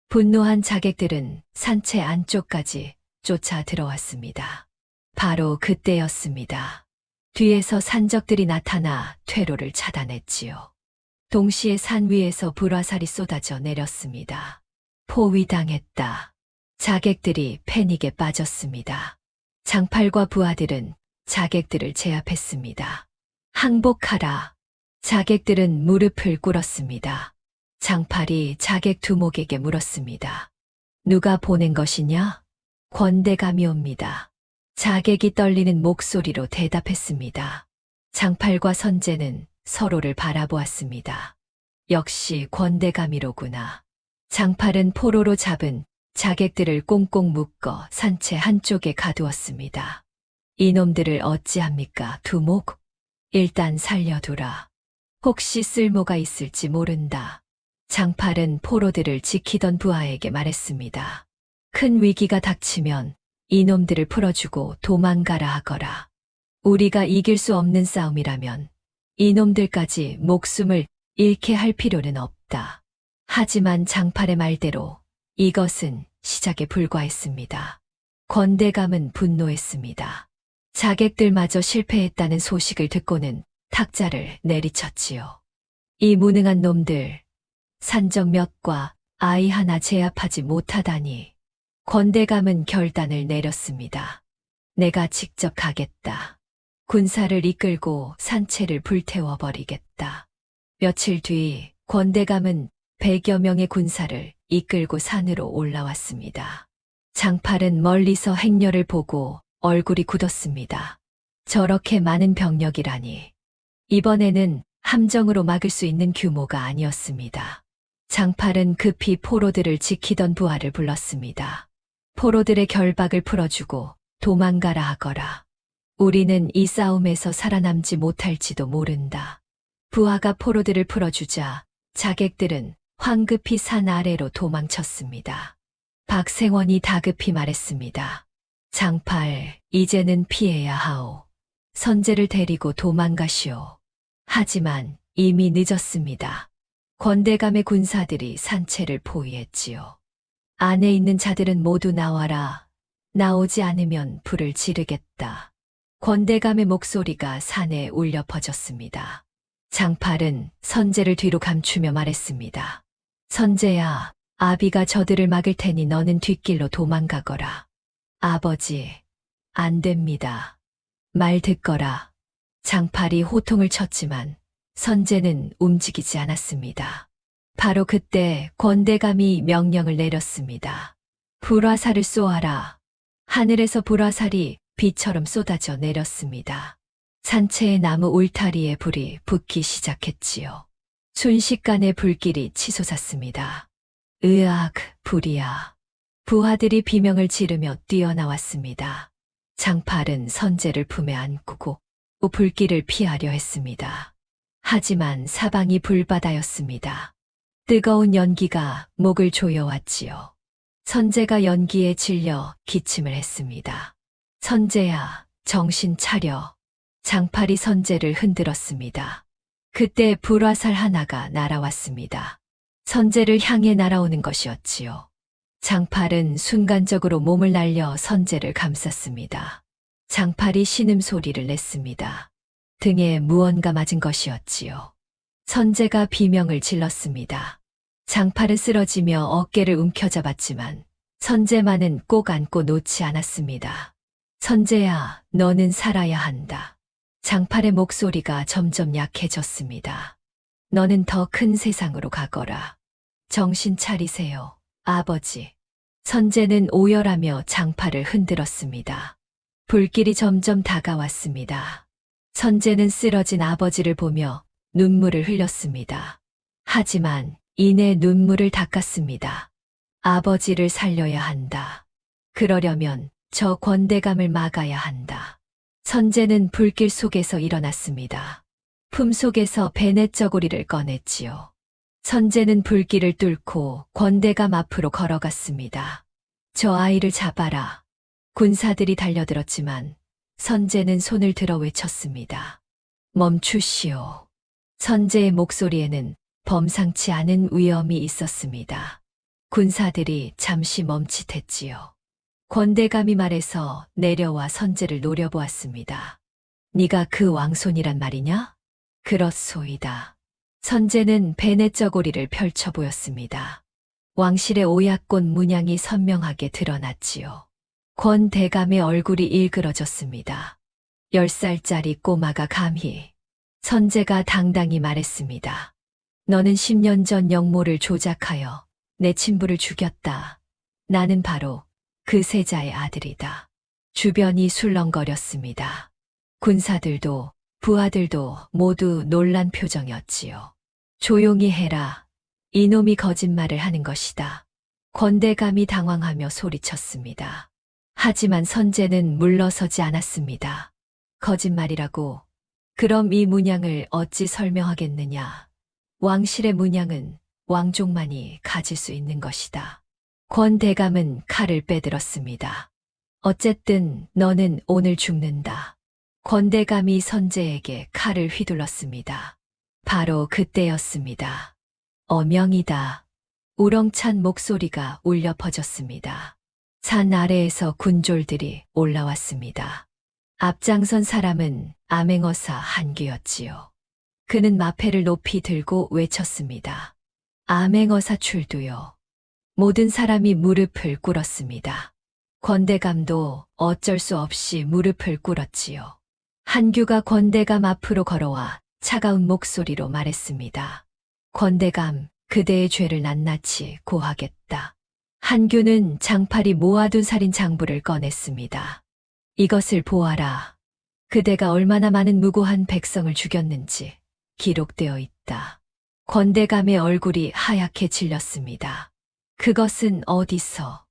분노한 자객들은 산채 안쪽까지 쫓아 들어왔습니다. 바로 그때였습니다. 뒤에서 산적들이 나타나 퇴로를 차단했지요. 동시에 산 위에서 불화살이 쏟아져 내렸습니다. 포위당했다. 자객들이 패닉에 빠졌습니다. 장팔과 부하들은 자객들을 제압했습니다. 항복하라. 자객들은 무릎을 꿇었습니다. 장팔이 자객 두목에게 물었습니다. 누가 보낸 것이냐? 권대감이옵니다. 자객이 떨리는 목소리로 대답했습니다. 장팔과 선제는 서로를 바라보았습니다. 역시 권대감이로구나. 장팔은 포로로 잡은 자객들을 꽁꽁 묶어 산채 한쪽에 가두었습니다. 이놈들을 어찌합니까, 두목? 일단 살려두라. 혹시 쓸모가 있을지 모른다. 장팔은 포로들을 지키던 부하에게 말했습니다. 큰 위기가 닥치면 이놈들을 풀어주고 도망가라 하거라. 우리가 이길 수 없는 싸움이라면 이놈들까지 목숨을 잃게 할 필요는 없다. 하지만 장팔의 말대로 이것은 시작에 불과했습니다. 권대감은 분노했습니다. 자객들마저 실패했다는 소식을 듣고는 탁자를 내리쳤지요. 이 무능한 놈들, 산적 몇과 아이 하나 제압하지 못하다니. 권대감은 결단을 내렸습니다. 내가 직접 가겠다. 군사를 이끌고 산채를 불태워버리겠다. 며칠 뒤 권대감은 100여 명의 군사를 이끌고 산으로 올라왔습니다. 장팔은 멀리서 행렬을 보고 얼굴이 굳었습니다. 저렇게 많은 병력이라니. 이번에는 함정으로 막을 수 있는 규모가 아니었습니다. 장팔은 급히 포로들을 지키던 부하를 불렀습니다. 포로들의 결박을 풀어주고 도망가라 하거라. 우리는 이 싸움에서 살아남지 못할지도 모른다. 부하가 포로들을 풀어주자 자객들은 황급히 산 아래로 도망쳤습니다. 박생원이 다급히 말했습니다. 장팔, 이제는 피해야 하오. 선제를 데리고 도망가시오. 하지만 이미 늦었습니다. 권대감의 군사들이 산채를 포위했지요. 안에 있는 자들은 모두 나와라. 나오지 않으면 불을 지르겠다. 권대감의 목소리가 산에 울려 퍼졌습니다. 장팔은 선제를 뒤로 감추며 말했습니다. 선제야, 아비가 저들을 막을 테니 너는 뒷길로 도망가거라. 아버지, 안 됩니다. 말 듣거라. 장팔이 호통을 쳤지만 선제는 움직이지 않았습니다. 바로 그때 권대감이 명령을 내렸습니다. 불화살을 쏘아라. 하늘에서 불화살이 비처럼 쏟아져 내렸습니다. 산채의 나무 울타리에 불이 붙기 시작했지요. 순식간에 불길이 치솟았습니다. 으악, 불이야. 부하들이 비명을 지르며 뛰어나왔습니다. 장팔은 선제를 품에 안고 불길을 피하려 했습니다. 하지만 사방이 불바다였습니다. 뜨거운 연기가 목을 조여왔지요. 선제가 연기에 질려 기침을 했습니다. 선제야, 정신 차려. 장팔이 선제를 흔들었습니다. 그때 불화살 하나가 날아왔습니다. 선제를 향해 날아오는 것이었지요. 장팔은 순간적으로 몸을 날려 선제를 감쌌습니다. 장팔이 신음소리를 냈습니다. 등에 무언가 맞은 것이었지요. 선제가 비명을 질렀습니다. 장팔은 쓰러지며 어깨를 움켜잡았지만 선제만은 꼭 안고 놓지 않았습니다. 선제야, 너는 살아야 한다. 장팔의 목소리가 점점 약해졌습니다. 너는 더 큰 세상으로 가거라. 정신 차리세요, 아버지. 선제는 오열하며 장팔을 흔들었습니다. 불길이 점점 다가왔습니다. 선제는 쓰러진 아버지를 보며 눈물을 흘렸습니다. 하지만 이내 눈물을 닦았습니다. 아버지를 살려야 한다. 그러려면 저 권대감을 막아야 한다. 선제는 불길 속에서 일어났습니다. 품속에서 베넷 저고리를 꺼냈지요. 선제는 불길을 뚫고 권대감 앞으로 걸어갔습니다. 저 아이를 잡아라. 군사들이 달려들었지만 선제는 손을 들어 외쳤습니다. 멈추시오. 선제의 목소리에는 범상치 않은 위엄이 있었습니다. 군사들이 잠시 멈칫했지요. 권대감이 말해서 내려와 선제를 노려보았습니다. 네가 그 왕손이란 말이냐? 그렇소이다. 선제는 베넷 저고리를 펼쳐 보였습니다. 왕실의 오약꽃 문양이 선명하게 드러났지요. 권대감의 얼굴이 일그러졌습니다. 10살짜리 꼬마가 감히. 선제가 당당히 말했습니다. 너는 10년 전 영모를 조작하여 내 친부를 죽였다. 나는 바로 그 세자의 아들이다. 주변이 술렁거렸습니다. 군사들도 부하들도 모두 놀란 표정이었지요. 조용히 해라. 이놈이 거짓말을 하는 것이다. 권대감이 당황하며 소리쳤습니다. 하지만 선제는 물러서지 않았습니다. 거짓말이라고. 그럼 이 문양을 어찌 설명하겠느냐. 왕실의 문양은 왕족만이 가질 수 있는 것이다. 권대감은 칼을 빼들었습니다. 어쨌든 너는 오늘 죽는다. 권대감이 선제에게 칼을 휘둘렀습니다. 바로 그때였습니다. 어명이다. 우렁찬 목소리가 울려 퍼졌습니다. 산 아래에서 군졸들이 올라왔습니다. 앞장선 사람은 암행어사 한규였지요. 그는 마패를 높이 들고 외쳤습니다. 암행어사 출두요. 모든 사람이 무릎을 꿇었습니다. 권대감도 어쩔 수 없이 무릎을 꿇었지요. 한규가 권대감 앞으로 걸어와 차가운 목소리로 말했습니다. 권대감, 그대의 죄를 낱낱이 고하겠다. 한규는 장팔이 모아둔 살인 장부를 꺼냈습니다. 이것을 보아라. 그대가 얼마나 많은 무고한 백성을 죽였는지 기록되어 있다. 권대감의 얼굴이 하얗게 질렸습니다. 그것은 어디서?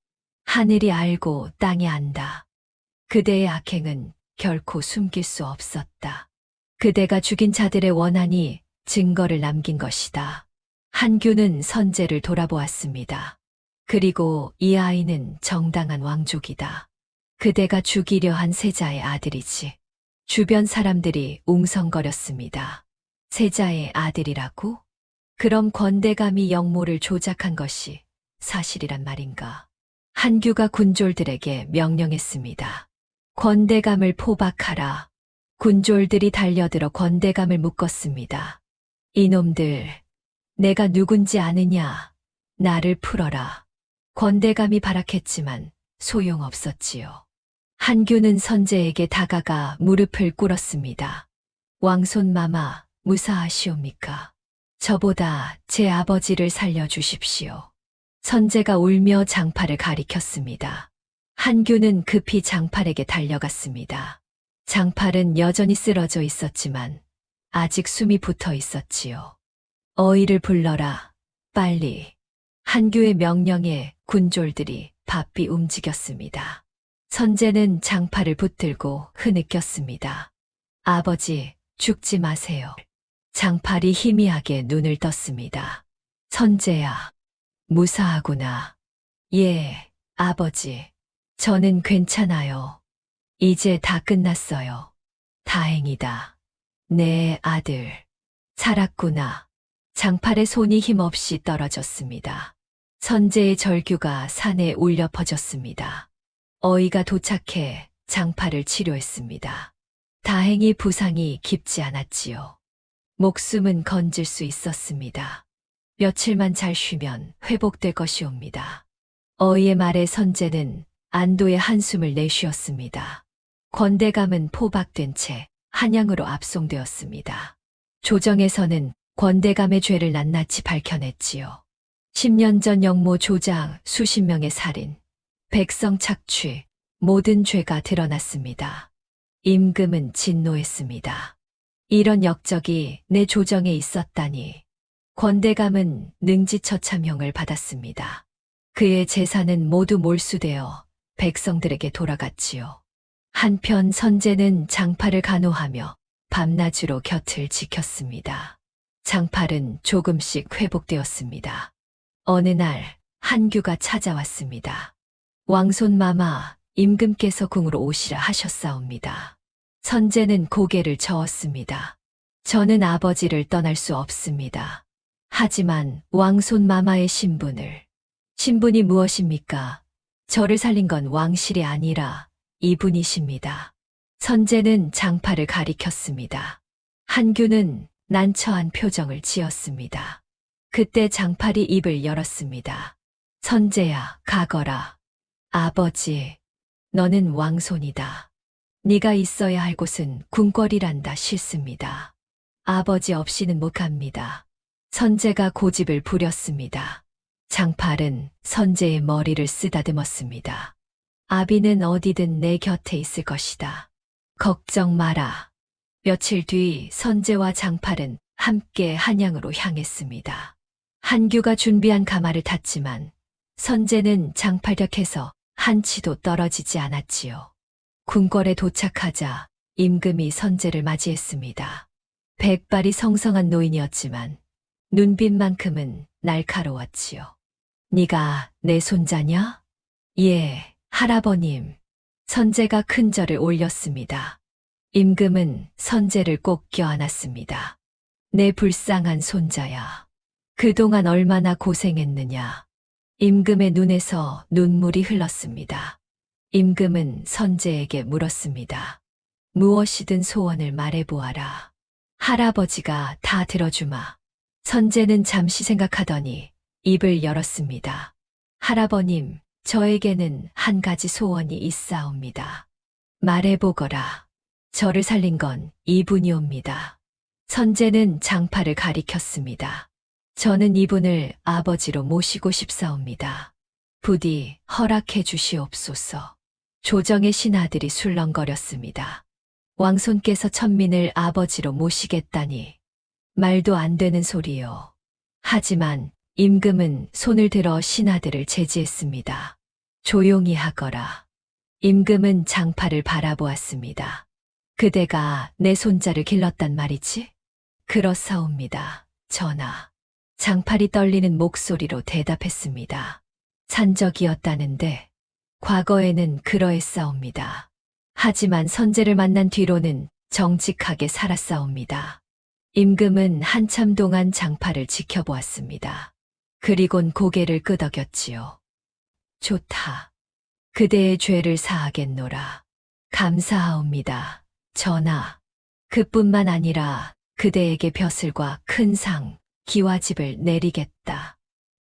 하늘이 알고 땅이 안다. 그대의 악행은 결코 숨길 수 없었다. 그대가 죽인 자들의 원한이 증거를 남긴 것이다. 한규는 선제를 돌아보았습니다. 그리고 이 아이는 정당한 왕족이다. 그대가 죽이려 한 세자의 아들이지. 주변 사람들이 웅성거렸습니다. 세자의 아들이라고? 그럼 권대감이 영모를 조작한 것이 사실이란 말인가? 한규가 군졸들에게 명령했습니다. 권대감을 포박하라. 군졸들이 달려들어 권대감을 묶었습니다. 이놈들, 내가 누군지 아느냐? 나를 풀어라. 권대감이 발악했지만 소용없었지요. 한규는 선제에게 다가가 무릎을 꿇었습니다. 왕손마마, 무사하시옵니까? 저보다 제 아버지를 살려주십시오. 선제가 울며 장팔을 가리켰습니다. 한규는 급히 장팔에게 달려갔습니다. 장팔은 여전히 쓰러져 있었지만 아직 숨이 붙어 있었지요. 어이를 불러라, 빨리. 한규의 명령에 군졸들이 바삐 움직였습니다. 선제는 장팔을 붙들고 흐느꼈습니다. 아버지, 죽지 마세요. 장팔이 희미하게 눈을 떴습니다. 선제야, 무사하구나. 예, 아버지. 저는 괜찮아요. 이제 다 끝났어요. 다행이다. 내 아들. 살았구나. 장팔의 손이 힘없이 떨어졌습니다. 선제의 절규가 산에 울려 퍼졌습니다. 어이가 도착해 장팔을 치료했습니다. 다행히 부상이 깊지 않았지요. 목숨은 건질 수 있었습니다. 며칠만 잘 쉬면 회복될 것이옵니다. 어이의 말에 선제는 안도의 한숨을 내쉬었습니다. 권대감은 포박된 채 한양으로 압송되었습니다. 조정에서는 권대감의 죄를 낱낱이 밝혀냈지요. 10년 전 영모 조장, 수십 명의 살인, 백성 착취, 모든 죄가 드러났습니다. 임금은 진노했습니다. 이런 역적이 내 조정에 있었다니. 권대감은 능지처참형을 받았습니다. 그의 재산은 모두 몰수되어 백성들에게 돌아갔지요. 한편 선제는 장팔을 간호하며 밤낮으로 곁을 지켰습니다. 장팔은 조금씩 회복되었습니다. 어느 날 한규가 찾아왔습니다. 왕손마마, 임금께서 궁으로 오시라 하셨사옵니다. 선제는 고개를 저었습니다. 저는 아버지를 떠날 수 없습니다. 하지만 왕손마마의 신분이 무엇입니까? 저를 살린 건 왕실이 아니라 이분이십니다. 선제는 장팔을 가리켰습니다. 한규는 난처한 표정을 지었습니다. 그때 장팔이 입을 열었습니다. 선제야, 가거라. 아버지, 너는 왕손이다. 네가 있어야 할 곳은 궁궐이란다 싫습니다. 아버지 없이는 못 갑니다. 선제가 고집을 부렸습니다. 장팔은 선제의 머리를 쓰다듬었습니다. 아비는 어디든 내 곁에 있을 것이다. 걱정 마라. 며칠 뒤 선제와 장팔은 함께 한양으로 향했습니다. 한규가 준비한 가마를 탔지만 선재는 장팔력해서 한치도 떨어지지 않았지요. 궁궐에 도착하자 임금이 선재를 맞이했습니다. 백발이 성성한 노인이었지만 눈빛만큼은 날카로웠지요. 네가 내 손자냐? 예, 할아버님. 선재가 큰 절을 올렸습니다. 임금은 선재를 꼭 껴안았습니다. 내 불쌍한 손자야. 그동안 얼마나 고생했느냐. 임금의 눈에서 눈물이 흘렀습니다. 임금은 선재에게 물었습니다. 무엇이든 소원을 말해보아라. 할아버지가 다 들어주마. 선재는 잠시 생각하더니 입을 열었습니다. 할아버님, 저에게는 한 가지 소원이 있사옵니다. 말해보거라. 저를 살린 건 이분이옵니다. 선재는 장파를 가리켰습니다. 저는 이분을 아버지로 모시고 싶사옵니다. 부디 허락해 주시옵소서. 조정의 신하들이 술렁거렸습니다. 왕손께서 천민을 아버지로 모시겠다니 말도 안 되는 소리요. 하지만 임금은 손을 들어 신하들을 제지했습니다. 조용히 하거라. 임금은 장파를 바라보았습니다. 그대가 내 손자를 길렀단 말이지? 그렇사옵니다, 전하. 장팔이 떨리는 목소리로 대답했습니다. 산적이었다는데 과거에는 그러했사옵니다. 하지만 선재를 만난 뒤로는 정직하게 살았사옵니다. 임금은 한참 동안 장팔을 지켜보았습니다. 그리곤 고개를 끄덕였지요. 좋다. 그대의 죄를 사하겠노라. 감사하옵니다, 전하. 그뿐만 아니라 그대에게 벼슬과 큰 상, 기와집을 내리겠다.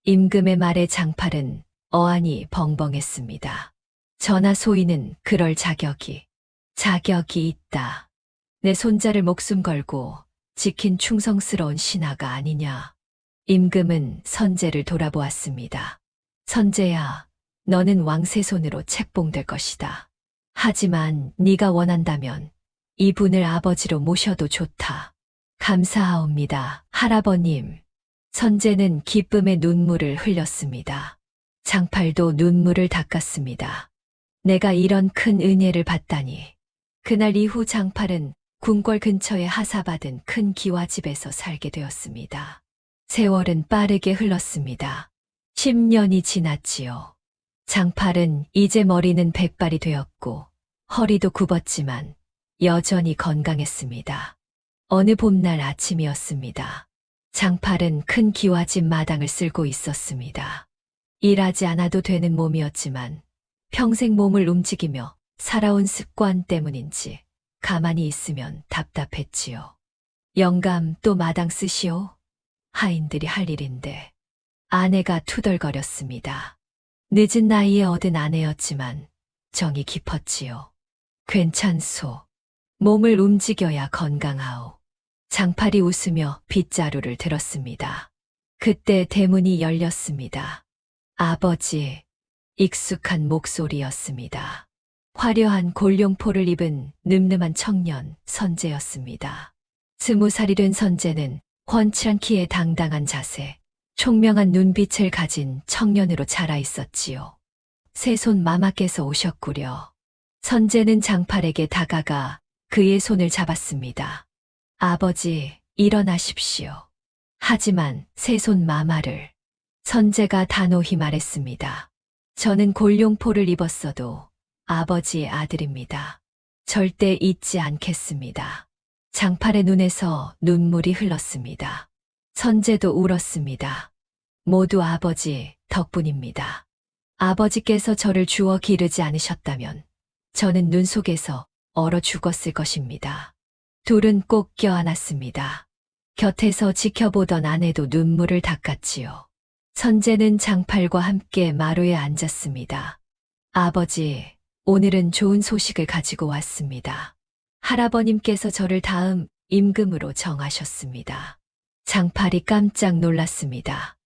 임금의 말에 장팔은 어안이 벙벙했습니다. 전하 소인은 그럴 자격이 있다. 내 손자를 목숨 걸고 지킨 충성스러운 신하가 아니냐. 임금은 선재를 돌아보았습니다. 선재야, 너는 왕세 손으로 책봉될 것이다. 하지만 네가 원한다면 이분을 아버지로 모셔도 좋다. 감사하옵니다, 할아버님. 선재는 기쁨의 눈물을 흘렸습니다. 장팔도 눈물을 닦았습니다. 내가 이런 큰 은혜를 받다니. 그날 이후 장팔은 궁궐 근처에 하사받은 큰 기와집에서 살게 되었습니다. 세월은 빠르게 흘렀습니다. 10년이 지났지요. 장팔은 이제 머리는 백발이 되었고 허리도 굽었지만 여전히 건강했습니다. 어느 봄날 아침이었습니다. 장팔은 큰 기와집 마당을 쓸고 있었습니다. 일하지 않아도 되는 몸이었지만 평생 몸을 움직이며 살아온 습관 때문인지 가만히 있으면 답답했지요. 영감 또 마당 쓰시오? 하인들이 할 일인데. 아내가 투덜거렸습니다. 늦은 나이에 얻은 아내였지만 정이 깊었지요. 괜찮소. 몸을 움직여야 건강하오. 장팔이 웃으며 빗자루를 들었습니다. 그때 대문이 열렸습니다. 아버지, 익숙한 목소리였습니다. 화려한 골룡포를 입은 늠름한 청년 선재였습니다. 20살이 된 선재는 훤칠한 키에 당당한 자세, 총명한 눈빛을 가진 청년으로 자라 있었지요. 새손 마마께서 오셨구려. 선재는 장팔에게 다가가 그의 손을 잡았습니다. 아버지, 일어나십시오. 하지만 새손 마마를 선재가 단호히 말했습니다. 저는 골룡포를 입었어도 아버지의 아들입니다. 절대 잊지 않겠습니다. 장팔의 눈에서 눈물이 흘렀습니다. 선재도 울었습니다. 모두 아버지 덕분입니다. 아버지께서 저를 주워 기르지 않으셨다면 저는 눈 속에서 얼어 죽었을 것입니다. 둘은 꼭 껴안았습니다. 곁에서 지켜보던 아내도 눈물을 닦았지요. 선재는 장팔과 함께 마루에 앉았습니다. 아버지, 오늘은 좋은 소식을 가지고 왔습니다. 할아버님께서 저를 다음 임금으로 정하셨습니다. 장팔이 깜짝 놀랐습니다.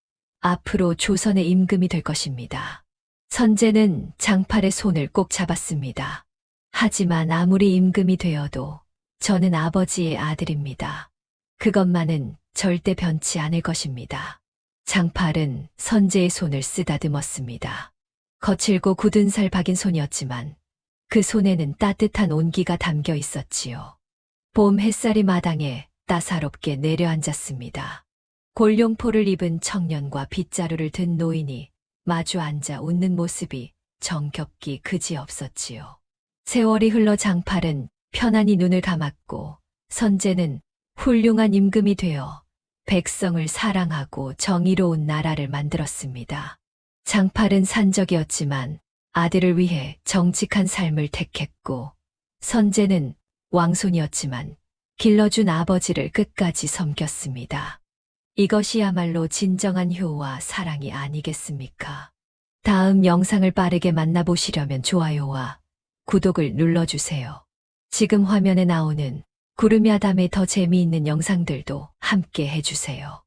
앞으로 조선의 임금이 될 것입니다. 선재는 장팔의 손을 꼭 잡았습니다. 하지만 아무리 임금이 되어도 저는 아버지의 아들입니다. 그것만은 절대 변치 않을 것입니다. 장팔은 선재의 손을 쓰다듬었습니다. 거칠고 굳은 살 박인 손이었지만 그 손에는 따뜻한 온기가 담겨 있었지요. 봄 햇살이 마당에 따사롭게 내려앉았습니다. 골룡포를 입은 청년과 빗자루를 든 노인이 마주 앉아 웃는 모습이 정겹기 그지없었지요. 세월이 흘러 장팔은 편안히 눈을 감았고 선재는 훌륭한 임금이 되어 백성을 사랑하고 정의로운 나라를 만들었습니다. 장팔은 산적이었지만 아들을 위해 정직한 삶을 택했고 선재는 왕손이었지만 길러준 아버지를 끝까지 섬겼습니다. 이것이야말로 진정한 효와 사랑이 아니겠습니까? 다음 영상을 빠르게 만나보시려면 좋아요와 구독을 눌러주세요. 지금 화면에 나오는 구름야담의 더 재미있는 영상들도 함께 해주세요.